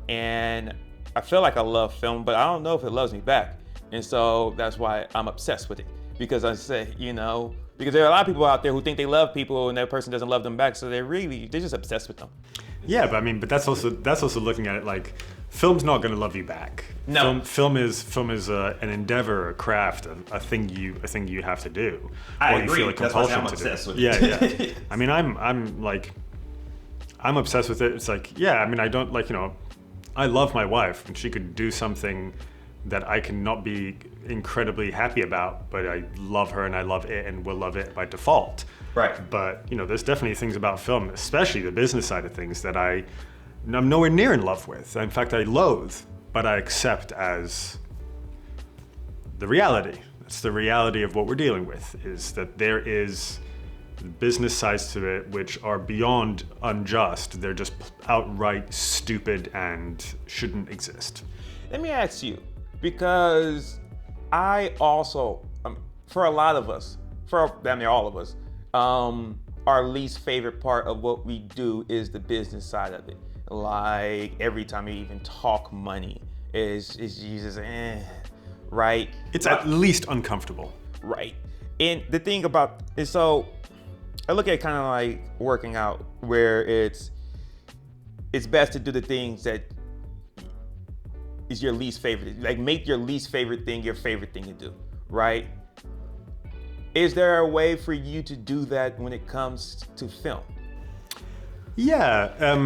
And I feel like I love film, but I don't know if it loves me back. And so that's why I'm obsessed with it. Because I say, because there are a lot of people out there who think they love people and that person doesn't love them back. So they're just obsessed with them. Yeah, but that's also looking at it like, film's not going to love you back. No. Film is an endeavor, a craft, a thing you have to do. I or agree. You feel a compulsion I'm to obsessed do. with it. Yeah. I mean, I'm obsessed with it. It's like, yeah. I mean, I don't I love my wife, and she could do something that I cannot be incredibly happy about, but I love her and I love it and will love it by default. Right. But there's definitely things about film, especially the business side of things, that I'm nowhere near in love with. In fact, I loathe, but I accept as the reality. That's the reality of what we're dealing with, is that there is business sides to it which are beyond unjust. They're just outright stupid and shouldn't exist. Let me ask you, because I also, for a lot of us, for damn near all of us, our least favorite part of what we do is the business side of it. Like every time you even talk money, is Jesus, right? It's at least uncomfortable. Right. And the thing about is, so I look at it kind of like working out, where it's best to do the things that is your least favorite. Like make your least favorite thing your favorite thing to do, right? Is there a way for you to do that when it comes to film? Yeah.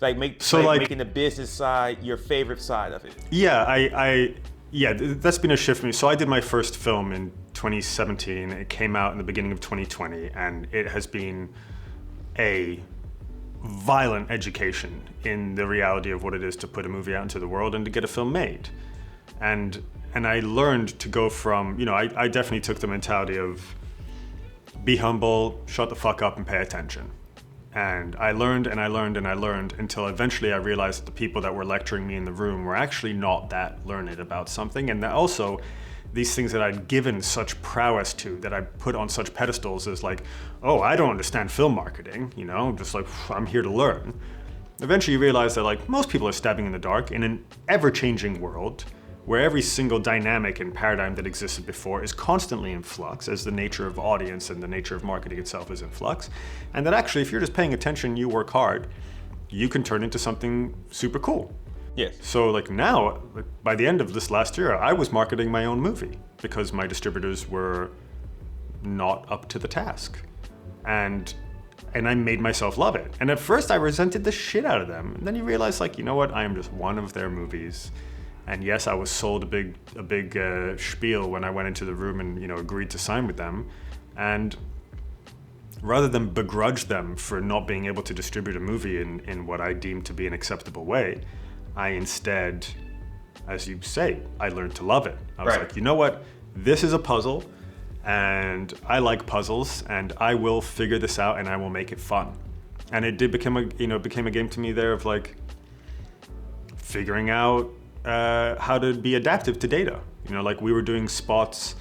Making the business side your favorite side of it. Yeah, that's been a shift for me. So I did my first film in 2017. It came out in the beginning of 2020, and it has been a violent education in the reality of what it is to put a movie out into the world and to get a film made. And I learned to go from, I definitely took the mentality of be humble, shut the fuck up and pay attention. And I learned and I learned and I learned until eventually I realized that the people that were lecturing me in the room were actually not that learned about something. And that also these things that I'd given such prowess to, that I put on such pedestals as like, oh, I don't understand film marketing, just like, I'm here to learn. Eventually you realize that like most people are stabbing in the dark in an ever-changing world where every single dynamic and paradigm that existed before is constantly in flux, as the nature of audience and the nature of marketing itself is in flux. And that actually, if you're just paying attention, you work hard, you can turn into something super cool. Yes. So like now, by the end of this last year, I was marketing my own movie because my distributors were not up to the task. And I made myself love it. And at first I resented the shit out of them. And then you realize like, you know what, I am just one of their movies. And yes, I was sold a big spiel when I went into the room and agreed to sign with them. And rather than begrudge them for not being able to distribute a movie in what I deemed to be an acceptable way, I instead, as you say, I learned to love it. I was like, you know what, this is a puzzle, and I like puzzles, and I will figure this out, and I will make it fun. And it did become a game to me there of like figuring out how to be adaptive to data. Like we were doing spots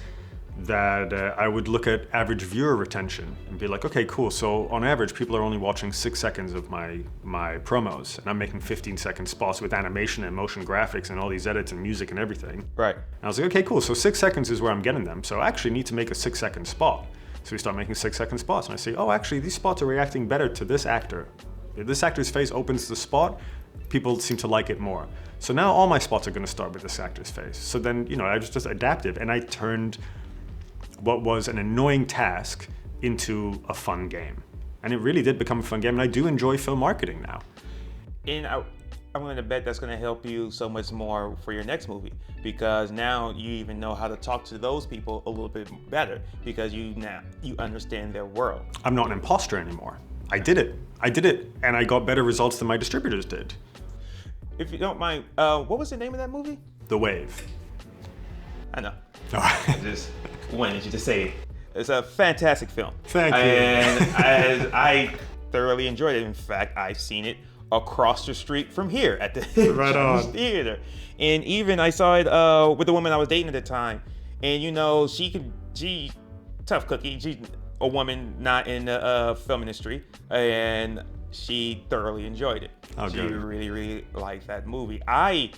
that I would look at average viewer retention and be like, okay, cool. So on average, people are only watching 6 seconds of my promos, and I'm making 15-second spots with animation and motion graphics and all these edits and music and everything. Right. And I was like, okay, cool. So 6 seconds is where I'm getting them. So I actually need to make a 6-second spot. So we start making 6-second spots, and I say, oh, actually, these spots are reacting better to this actor. If this actor's face opens the spot, people seem to like it more. So now all my spots are going to start with this actor's face. So then, I was just adaptive, and I turned what was an annoying task into a fun game. And it really did become a fun game, and I do enjoy film marketing now. And I'm willing to bet that's going to help you so much more for your next movie, because now you even know how to talk to those people a little bit better, because you understand their world. I'm not an imposter anymore. I did it, and I got better results than my distributors did. If you don't mind, what was the name of that movie? The Wave. I know. Oh. Just wanted you to say it. It's a fantastic film. Thank you. And I thoroughly enjoyed it. In fact, I've seen it across the street from here at the Right on. theater. And even I saw it with the woman I was dating at the time. And you know, she tough cookie. She's a woman not in the film industry, and she thoroughly enjoyed it. Oh, she good. really, really liked that movie. I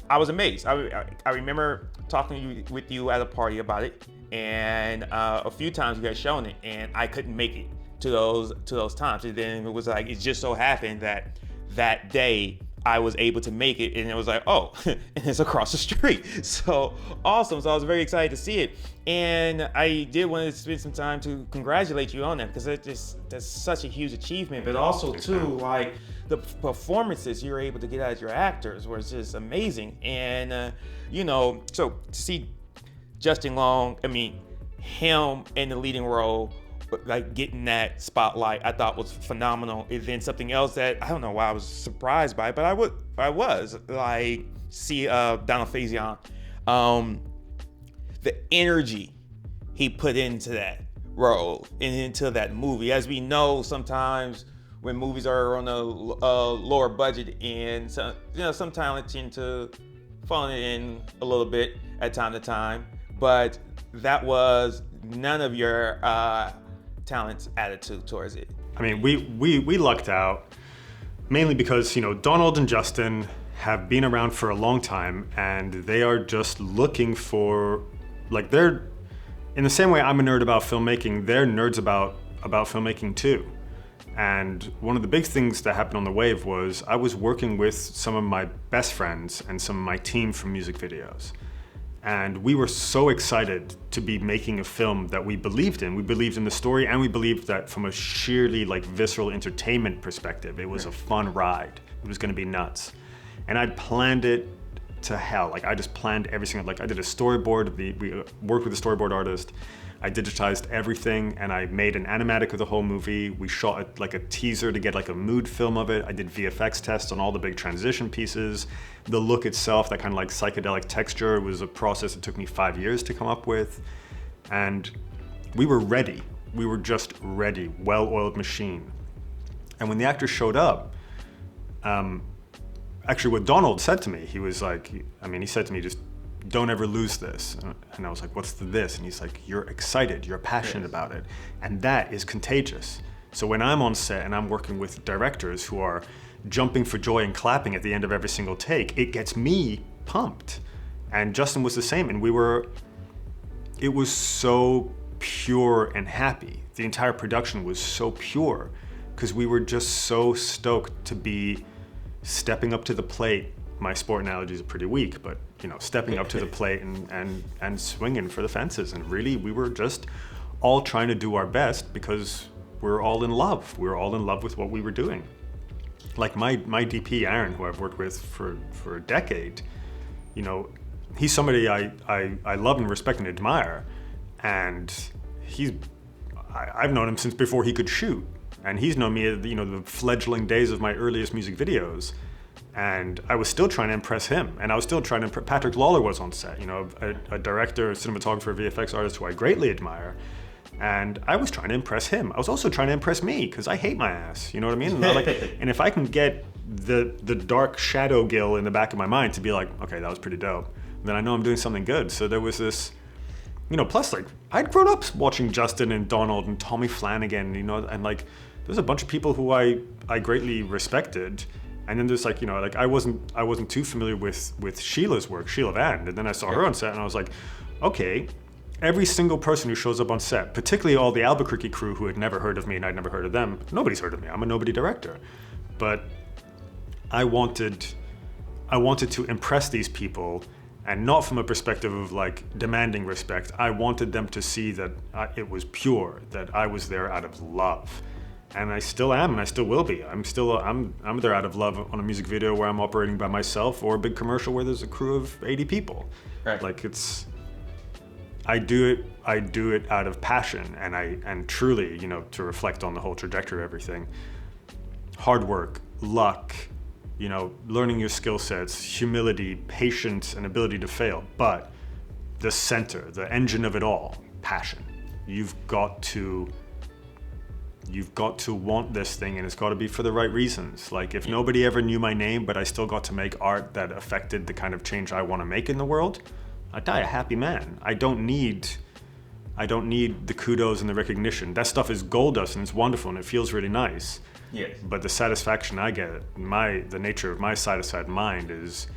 was amazed. I remember talking with you at a party about it, and a few times you had shown it, and I couldn't make it to those times. And then it was like, it just so happened that day I was able to make it, and it was like, oh, and it's across the street. So awesome. So I was very excited to see it, and I did want to spend some time to congratulate you on that, because that's such a huge achievement. But also too, like, the performances you're able to get out of your actors was just amazing. And you know, so to see Justin Long, I mean, him in the leading role, like getting that spotlight, I thought was phenomenal. And then something else that I don't know why I was surprised by, but I was like, see Donald Faison, the energy he put into that role and into that movie. As we know, sometimes when movies are on a lower budget, and so, you know, some talent tend to phone it in a little bit at time to time, but that was none of your talent's attitude towards it. I mean, we lucked out mainly because, you know, Donald and Justin have been around for a long time, and they are just looking for, like, they're, in the same way I'm a nerd about filmmaking, they're nerds about filmmaking too. And one of the big things that happened on The Wave was I was working with some of my best friends and some of my team from music videos. And we were so excited to be making a film that we believed in. We believed in the story, and we believed that from a sheerly, like, visceral entertainment perspective, it was a fun ride. It was gonna be nuts. And I planned it to hell. Like, I just planned every single, like, I did a storyboard, we worked with a storyboard artist. I digitized everything, and I made an animatic of the whole movie. We shot like a teaser to get like a mood film of it. I did VFX tests on all the big transition pieces. The look itself, that kind of like psychedelic texture, was a process that took me 5 years to come up with. And we were ready. We were just ready, well-oiled machine. And when the actors showed up, actually what Donald said to me, he was like, he said to me, just don't ever lose this. And I was like, what's this? And he's like, you're excited, you're passionate about it. And that is contagious. So when I'm on set and I'm working with directors who are jumping for joy and clapping at the end of every single take, it gets me pumped. And Justin was the same. And it was so pure and happy. The entire production was so pure because we were just so stoked to be stepping up to the plate. My sport analogies are pretty weak, but stepping up to the plate and swinging for the fences. And really, we were just all trying to do our best because we're all in love. We were all in love with what we were doing. Like my DP, Aaron, who I've worked with for a decade, he's somebody I love and respect and admire. And I've known him since before he could shoot. And he's known me at the fledgling days of my earliest music videos. And I was still trying to impress him. And I was still trying to Patrick Lawler was on set, a director, a cinematographer, VFX artist who I greatly admire. And I was trying to impress him. I was also trying to impress me because I hate my ass. You know what I mean? And if I can get the dark shadow Gille in the back of my mind to be like, okay, that was pretty dope, then I know I'm doing something good. So there was this, plus I'd grown up watching Justin and Donald and Tommy Flanagan, and there's a bunch of people who I greatly respected. And then there's I wasn't too familiar with Sheila's work, Sheila Vand. And then I saw her on set and I was like, okay, every single person who shows up on set, particularly all the Albuquerque crew who had never heard of me and I'd never heard of them, nobody's heard of me. I'm a nobody director. But I wanted to impress these people, and not from a perspective of demanding respect. I wanted them to see that it was pure, that I was there out of love. And I still am, and I still will be. I'm either out of love on a music video where I'm operating by myself, or a big commercial where there's a crew of 80 people. Right. Like I do it out of passion, and truly, to reflect on the whole trajectory of everything. Hard work, luck, learning your skill sets, humility, patience, and ability to fail. But the center, the engine of it all, passion. You've got to want this thing, and it's got to be for the right reasons. Like, if nobody ever knew my name, but I still got to make art that affected the kind of change I want to make in the world, I'd die a happy man. I don't need the kudos and the recognition. That stuff is gold dust, and it's wonderful, and it feels really nice. Yes. But the satisfaction I get, the nature of my satisfied mind, is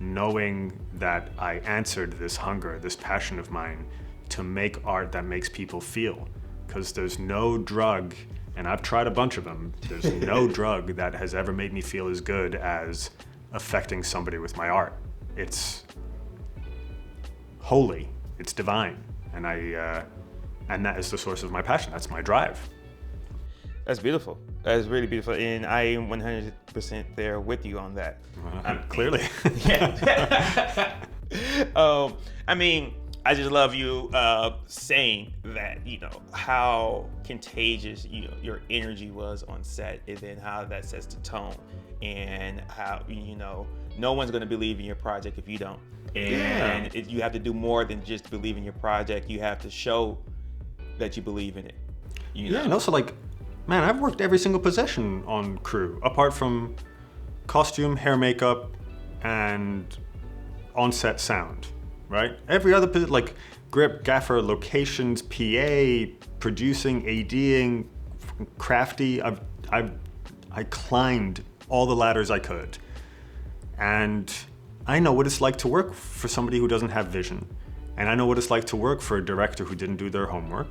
knowing that I answered this hunger, this passion of mine, to make art that makes people feel. Because there's no drug, and I've tried a bunch of them, there's no drug that has ever made me feel as good as affecting somebody with my art. It's holy, it's divine, and that is the source of my passion. That's my drive. That's beautiful. That's really beautiful, and I am 100% there with you on that. Clearly. Yeah. I just love you saying that, how contagious your energy was on set, and then how that sets the tone, and how, no one's going to believe in your project if you don't. And you have to do more than just believe in your project. You have to show that you believe in it. Yeah, and also, man, I've worked every single position on crew, apart from costume, hair, makeup, and on-set sound, right? Every other position, grip, gaffer, locations, PA, producing, ADing, crafty, I climbed all the ladders I could. And I know what it's like to work for somebody who doesn't have vision. And I know what it's like to work for a director who didn't do their homework.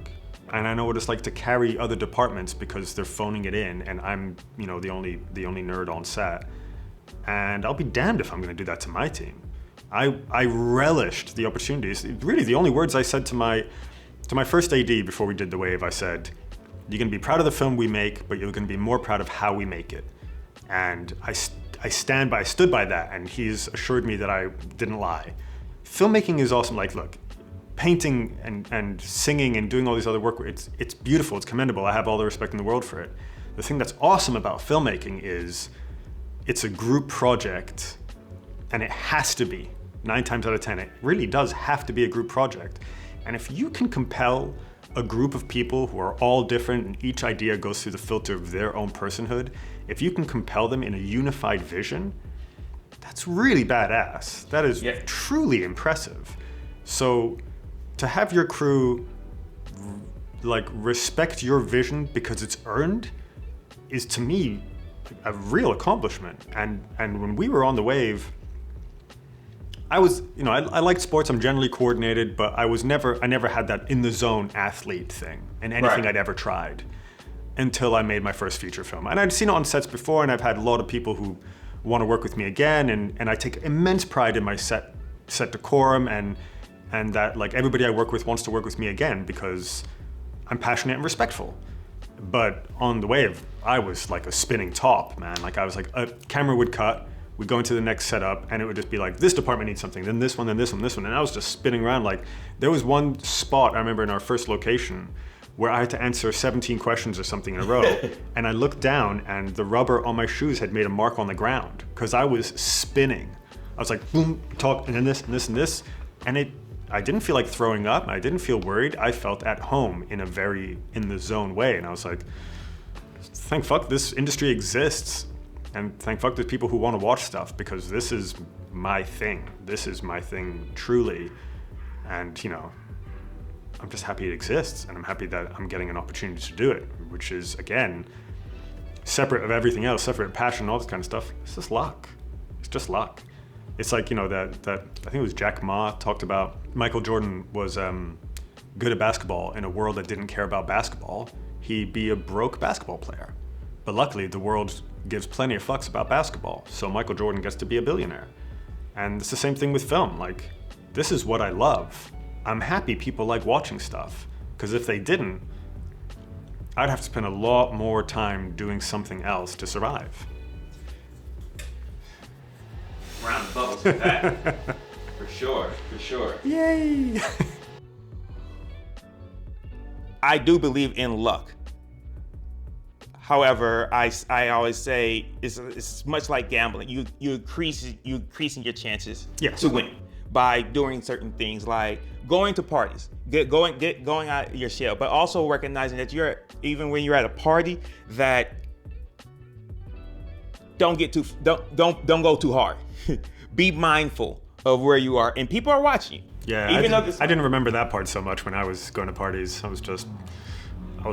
And I know what it's like to carry other departments because they're phoning it in, and I'm, the only nerd on set. And I'll be damned if I'm going to do that to my team. I relished the opportunities. Really, the only words I said to my first AD before we did The Wave, I said, "You're going to be proud of the film we make, but you're going to be more proud of how we make it." And I stood by that, and he's assured me that I didn't lie. Filmmaking is awesome. Look, painting and singing and doing all these other work, it's beautiful, it's commendable. I have all the respect in the world for it. The thing that's awesome about filmmaking is it's a group project, and it has to be. 9 times out of 10, it really does have to be a group project. And if you can compel a group of people who are all different, and each idea goes through the filter of their own personhood, if you can compel them in a unified vision, that's really badass. That is truly impressive. So to have your crew respect your vision because it's earned is, to me, a real accomplishment. And when we were on The Wave, I was, I liked sports. I'm generally coordinated, but I never had that in the zone athlete thing in anything I'd ever tried until I made my first feature film. And I'd seen it on sets before, and I've had a lot of people who want to work with me again, and I take immense pride in my set decorum, and that everybody I work with wants to work with me again because I'm passionate and respectful. But on The Wave, I was like a spinning top, man. I was a camera would cut, we'd go into the next setup, and it would just be this department needs something, then this one, then this one, this one. And I was just spinning around. There was one spot I remember in our first location where I had to answer 17 questions or something in a row. And I looked down, and the rubber on my shoes had made a mark on the ground because I was spinning. I was boom, talk, and then this, and this, and this. And I didn't feel like throwing up. I didn't feel worried. I felt at home in a very in the zone way. And I was thank fuck this industry exists. And thank fuck there's people who want to watch stuff, because this is my thing. This is my thing, truly. And, I'm just happy it exists. And I'm happy that I'm getting an opportunity to do it, which is, again, separate of everything else, separate of passion, all this kind of stuff. It's just luck. It's just luck. It's that I think it was Jack Ma talked about Michael Jordan was good at basketball in a world that didn't care about basketball. He'd be a broke basketball player. But luckily, the world gives plenty of fucks about basketball, so Michael Jordan gets to be a billionaire. And it's the same thing with film. This is what I love. I'm happy people like watching stuff, because if they didn't, I'd have to spend a lot more time doing something else to survive. Round the bubbles for that. For sure. Yay! I do believe in luck. However, I always say it's much like gambling. You increasing your chances to win by doing certain things like going to parties, going out your shell, but also recognizing that even when you're at a party, that don't go too hard. Be mindful of where you are, and people are watching you. Yeah, I didn't remember that part so much when I was going to parties. I was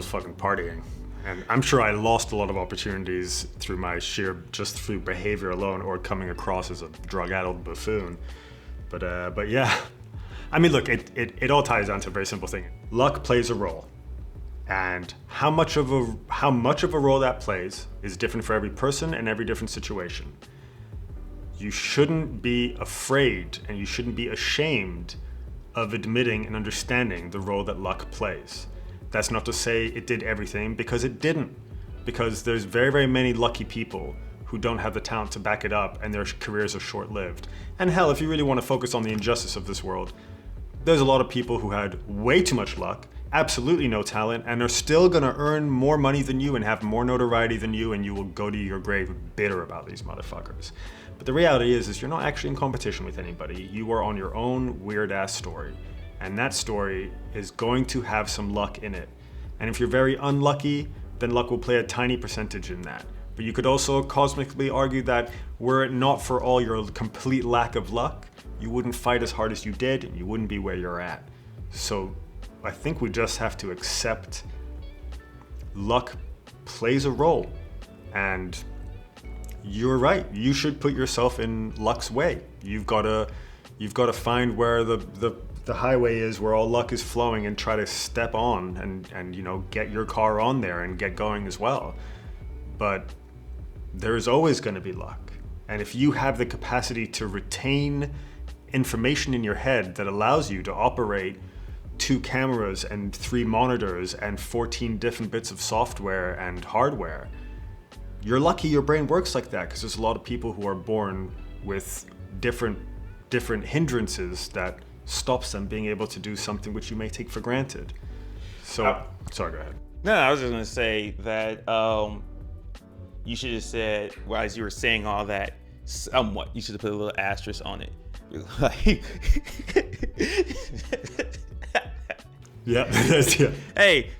fucking partying. And I'm sure I lost a lot of opportunities through through behavior alone, or coming across as a drug-addled buffoon. But yeah, I mean, look, it all ties down to a very simple thing. Luck plays a role, and how much of a role that plays is different for every person and every different situation. You shouldn't be afraid, and you shouldn't be ashamed of admitting and understanding the role that luck plays. That's not to say it did everything, because it didn't. Because there's very, very many lucky people who don't have the talent to back it up, and their careers are short-lived. And hell, if you really want to focus on the injustice of this world, there's a lot of people who had way too much luck, absolutely no talent, and are still gonna earn more money than you and have more notoriety than you, and you will go to your grave bitter about these motherfuckers. But the reality is you're not actually in competition with anybody. You are on your own weird-ass story. And that story is going to have some luck in it. And if you're very unlucky, then luck will play a tiny percentage in that. But you could also cosmically argue that were it not for all your complete lack of luck, you wouldn't fight as hard as you did, and you wouldn't be where you're at. So I think we just have to accept luck plays a role. And you're right, you should put yourself in luck's way. You've got to find where the highway is, where all luck is flowing, and try to step on and get your car on there and get going as well. But there's always going to be luck. And if you have the capacity to retain information in your head that allows you to operate 2 cameras and 3 monitors and 14 different bits of software and hardware, you're lucky your brain works like that, because there's a lot of people who are born with different hindrances that stops them being able to do something which you may take for granted. So, sorry, go ahead. No, I was just gonna say that you should have said, well, as you were saying all that, somewhat, you should have put a little asterisk on it. Yeah. Hey,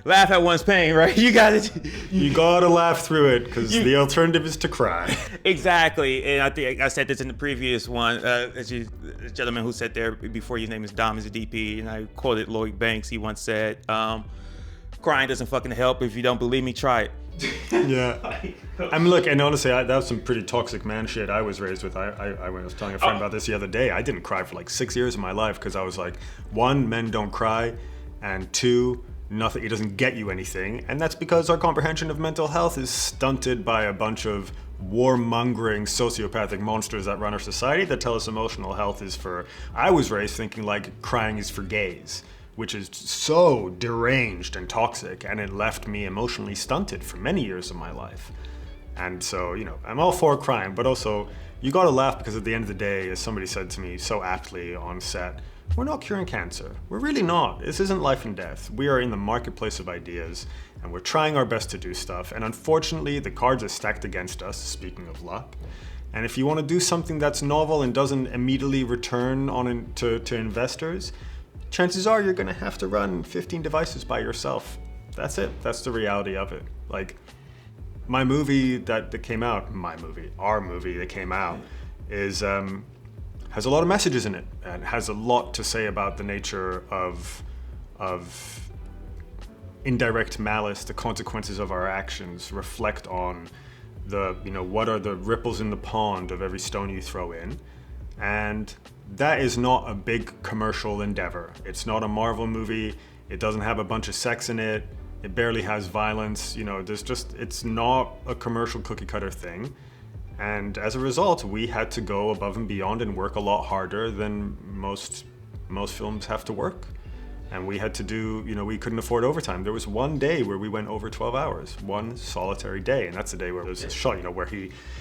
laugh at one's pain, right? You gotta laugh through it, because the alternative is to cry. Exactly, and I think I said this in the previous one. The gentleman who said there before, his name is Dom, is a DP, and I quoted Lloyd Banks. He once said, "Crying doesn't fucking help. If you don't believe me, try it." Yeah. I mean, look, and honestly, that was some pretty toxic man shit I was raised with. I was telling a friend about this the other day. I didn't cry for like 6 years of my life, because I was like, 1, men don't cry, and 2, nothing, it doesn't get you anything. And that's because our comprehension of mental health is stunted by a bunch of warmongering sociopathic monsters that run our society that tell us emotional health is for, I was raised thinking like crying is for gays, which is so deranged and toxic, and it left me emotionally stunted for many years of my life. And so, I'm all for crying, but also you gotta laugh, because at the end of the day, as somebody said to me so aptly on set, we're not curing cancer. We're really not. This isn't life and death. We are in the marketplace of ideas, and we're trying our best to do stuff. And unfortunately, the cards are stacked against us, speaking of luck. And if you want to do something that's novel and doesn't immediately return to investors, chances are you're going to have to run 15 devices by yourself. That's it. That's the reality of it. Like, our movie that came out, has a lot of messages in it, and has a lot to say about the nature of indirect malice, the consequences of our actions, reflect on what are the ripples in the pond of every stone you throw in. And that is not a big commercial endeavor. It's not a Marvel movie. It doesn't have a bunch of sex in it. It barely has violence. It's not a commercial cookie cutter thing. And as a result, we had to go above and beyond and work a lot harder than most films have to work. And we had to do, we couldn't afford overtime. There was one day where we went over 12 hours, one solitary day. And that's the day where there's this shot, where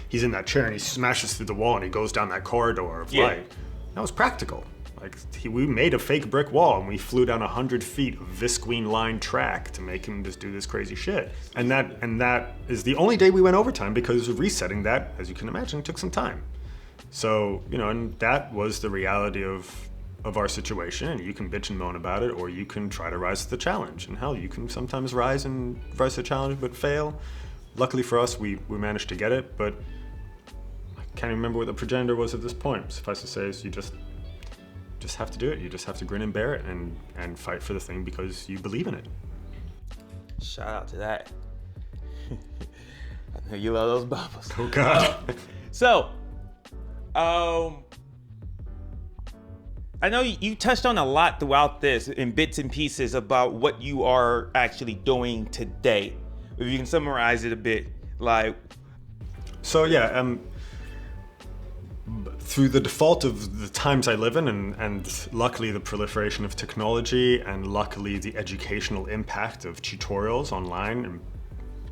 he's in that chair and he smashes through the wall and he goes down that corridor of light. That was practical. Like, we made a fake brick wall and we flew down 100 feet of visqueen lined track to make him just do this crazy shit. And that is the only day we went overtime, because resetting that, as you can imagine, took some time. So, and that was the reality of our situation. And you can bitch and moan about it, or you can try to rise to the challenge. And hell, you can sometimes rise to the challenge but fail. Luckily for us, we managed to get it, but I can't remember what the progenitor was at this point. Suffice to say is you just have to do it. You just have to grin and bear it and fight for the thing because you believe in it. Shout out to that. I know you love those bubbles. Oh God. So, I know you touched on a lot throughout this in bits and pieces about what you are actually doing today. If you can summarize it a bit, like. So yeah, through the default of the times I live in, and luckily the proliferation of technology, and luckily the educational impact of tutorials online, and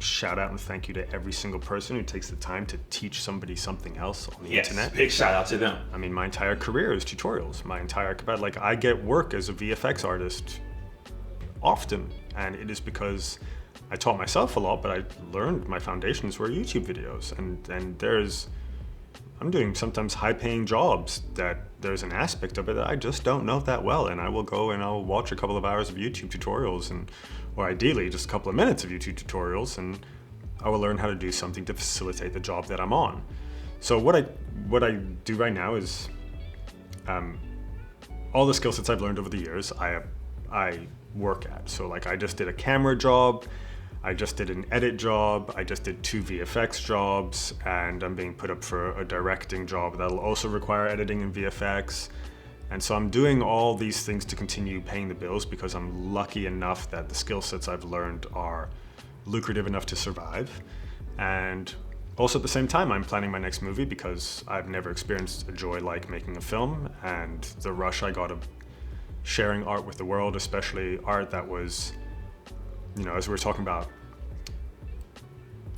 shout out and thank you to every single person who takes the time to teach somebody something else on the internet. Big shout out to them. I mean, my entire career is tutorials. I get work as a VFX artist often, and it is because I taught myself a lot, but I learned my foundations were YouTube videos, and I'm doing sometimes high-paying jobs that there's an aspect of it that I just don't know that well, and I will go and I'll watch a couple of hours of YouTube tutorials, or ideally just a couple of minutes of YouTube tutorials, and I will learn how to do something to facilitate the job that I'm on. So what I do right now is all the skill sets I've learned over the years, I work at. So like I just did a camera job, I just did an edit job, I just did 2 VFX jobs, and I'm being put up for a directing job that'll also require editing in VFX. And so I'm doing all these things to continue paying the bills because I'm lucky enough that the skill sets I've learned are lucrative enough to survive. And also at the same time, I'm planning my next movie because I've never experienced a joy like making a film, and the rush I got of sharing art with the world, especially art that was, as we were talking about,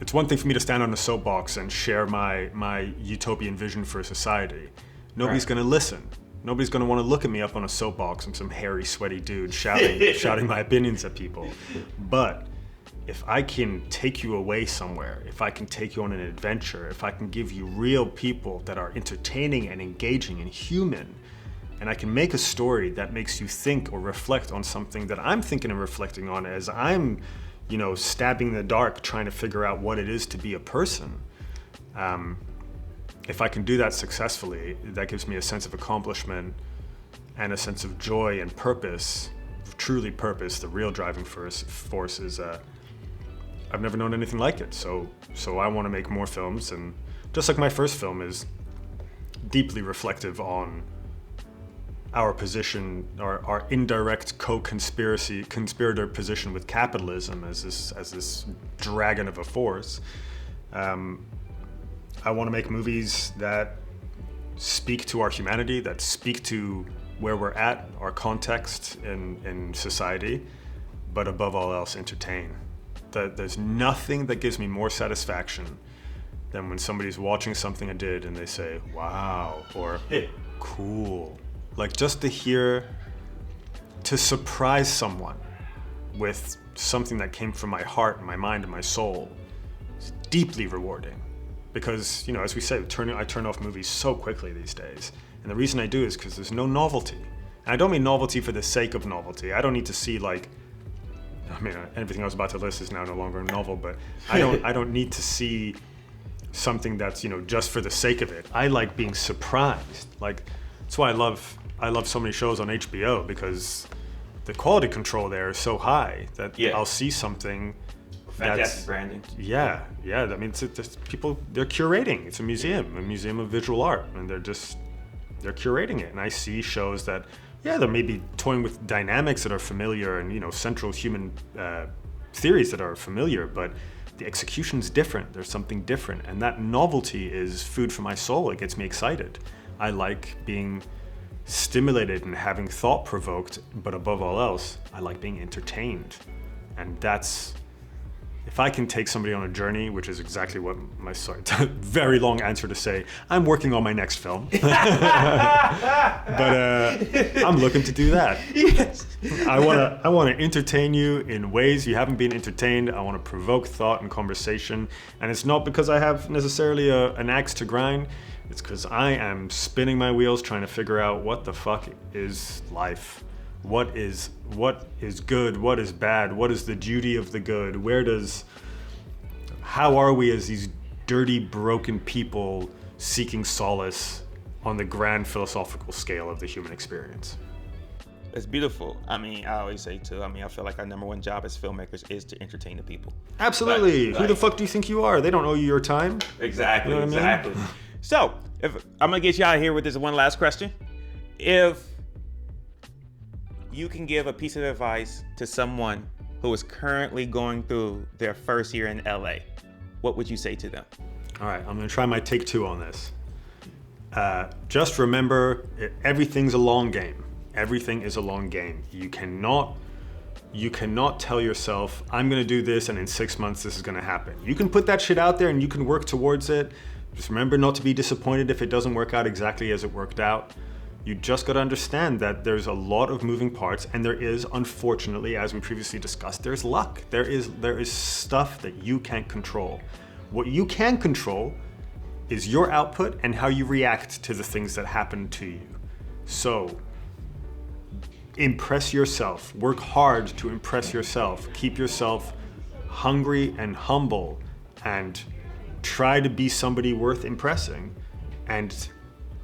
it's one thing for me to stand on a soapbox and share my utopian vision for a society. Nobody's going to listen. Nobody's going to want to look at me up on a soapbox. I'm some hairy, sweaty dude shouting my opinions at people. But if I can take you away somewhere, if I can take you on an adventure, if I can give you real people that are entertaining and engaging and human, and I can make a story that makes you think or reflect on something that I'm thinking and reflecting on as I'm, stabbing in the dark trying to figure out what it is to be a person. If I can do that successfully, that gives me a sense of accomplishment and a sense of joy and purpose, truly purpose. The real driving force is, I've never known anything like it. So I want to make more films, and just like my first film is deeply reflective on our position, our indirect conspirator position with capitalism as this dragon of a force. I want to make movies that speak to our humanity, that speak to where we're at, our context in society, but above all else, entertain. There's nothing that gives me more satisfaction than when somebody's watching something I did and they say, wow, or cool. Like just to surprise someone with something that came from my heart and my mind and my soul is deeply rewarding. Because, as we say, I turn off movies so quickly these days. And the reason I do is because there's no novelty. And I don't mean novelty for the sake of novelty. I don't need to see everything I was about to list is now no longer a novel, but I don't need to see something that's, just for the sake of it. I like being surprised. Like, that's why I love so many shows on HBO, because the quality control there is so high that I'll see something. Fantastic branding. Yeah. I mean, it's people, they're curating. It's a museum of visual art, and they're curating it. And I see shows that, they may be toying with dynamics that are familiar and, central human theories that are familiar, but the execution's different. There's something different. And that novelty is food for my soul. It gets me excited. I like being stimulated and having thought provoked, but above all else, I like being entertained. And that's, if I can take somebody on a journey, which is exactly what my very long answer to say, I'm working on my next film. But I'm looking to do that. Yes. I want to entertain you in ways you haven't been entertained. I want to provoke thought and conversation. And it's not because I have necessarily an axe to grind. It's because I am spinning my wheels trying to figure out what the fuck is life. What is good? What is bad? What is the duty of the good? How are we as these dirty, broken people seeking solace on the grand philosophical scale of the human experience? It's beautiful. I mean, I always say too, I feel like our number one job as filmmakers is to entertain the people. Absolutely. Who the fuck do you think you are? They don't owe you your time. Exactly, You know what I mean? exactly. So, if I'm gonna get you out of here with this one last question. If you can give a piece of advice to someone who is currently going through their first year in LA, what would you say to them? All right, I'm gonna try my take two on this. Just remember, everything's a long game. Everything is a long game. You cannot tell yourself, I'm gonna do this and in 6 months this is gonna happen. You can put that shit out there and you can work towards it. Just remember not to be disappointed if it doesn't work out exactly as it worked out. You just gotta understand that there's a lot of moving parts, and there is, unfortunately, as we previously discussed, there's luck. There is stuff that you can't control. What you can control is your output and how you react to the things that happen to you. So, impress yourself. Work hard to impress yourself. Keep yourself hungry and humble, and try to be somebody worth impressing, and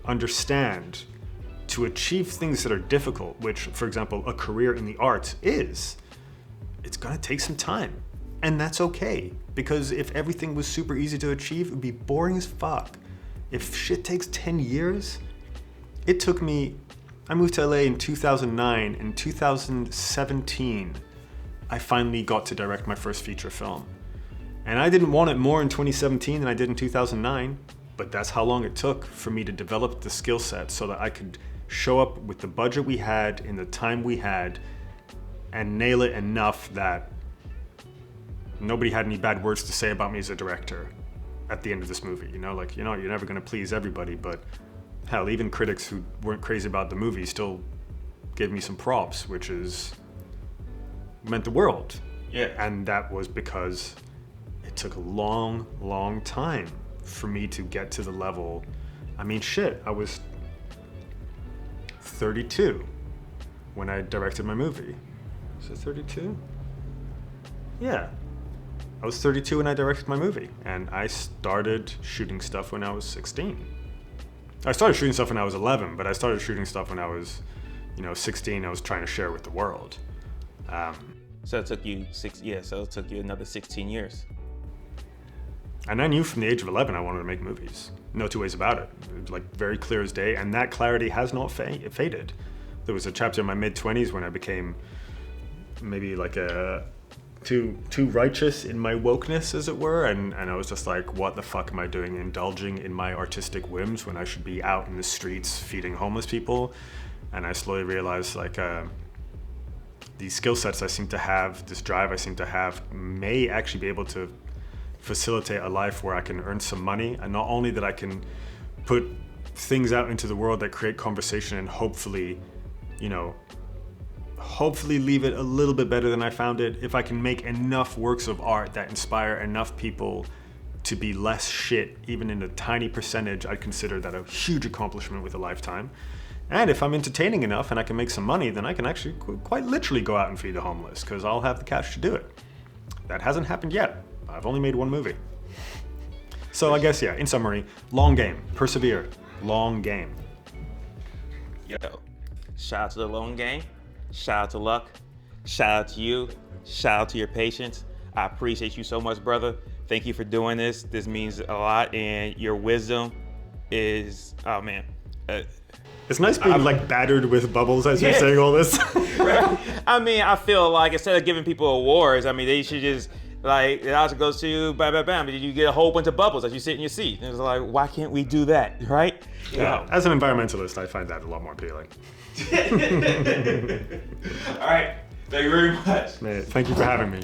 understand to achieve things that are difficult, which, for example, a career in the arts is, it's gonna take some time. And that's okay, because if everything was super easy to achieve, it would be boring as fuck. If shit takes 10 years, I moved to LA in 2009. In 2017, I finally got to direct my first feature film. And I didn't want it more in 2017 than I did in 2009, but that's how long it took for me to develop the skill set so that I could show up with the budget we had in the time we had and nail it enough that nobody had any bad words to say about me as a director at the end of this movie. You're never gonna please everybody, but hell, even critics who weren't crazy about the movie still gave me some props, which meant the world. Yeah. And that was because it took a long, long time for me to get to the level. I was 32 when I directed my movie. Was it 32? Yeah. I was 32 when I directed my movie, and I started shooting stuff when I was 16. I started shooting stuff when I was 11, but I started shooting stuff when I was, 16. I was trying to share with the world. So it took you another 16 years. And I knew from the age of 11 I wanted to make movies. No two ways about it. It was very clear as day, and that clarity has not faded. There was a chapter in my mid-20s when I became maybe too righteous in my wokeness, as it were, and I was just like, what the fuck am I doing, indulging in my artistic whims when I should be out in the streets feeding homeless people? And I slowly realized these skill sets I seem to have, this drive I seem to have, may actually be able to facilitate a life where I can earn some money, and not only that I can put things out into the world that create conversation and hopefully leave it a little bit better than I found it. If I can make enough works of art that inspire enough people to be less shit, even in a tiny percentage, I'd consider that a huge accomplishment with a lifetime. And if I'm entertaining enough and I can make some money, then I can actually quite literally go out and feed the homeless, because I'll have the cash to do it. That hasn't happened yet. I've only made one movie. So I guess, in summary, long game, persevere, long game. Yo, shout out to the long game, shout out to luck, shout out to you, shout out to your patience. I appreciate you so much, brother. Thank you for doing this. This means a lot, and your wisdom is, oh man. It's nice being battered with bubbles as you're saying all this. Right. I feel like instead of giving people awards, they should just Like, the Oscar goes to you, bam, bam, bam, and you get a whole bunch of bubbles as you sit in your seat. And it's like, why can't we do that, right? Yeah. As an environmentalist, I find that a lot more appealing. All right. Thank you very much. Man, thank you for having me.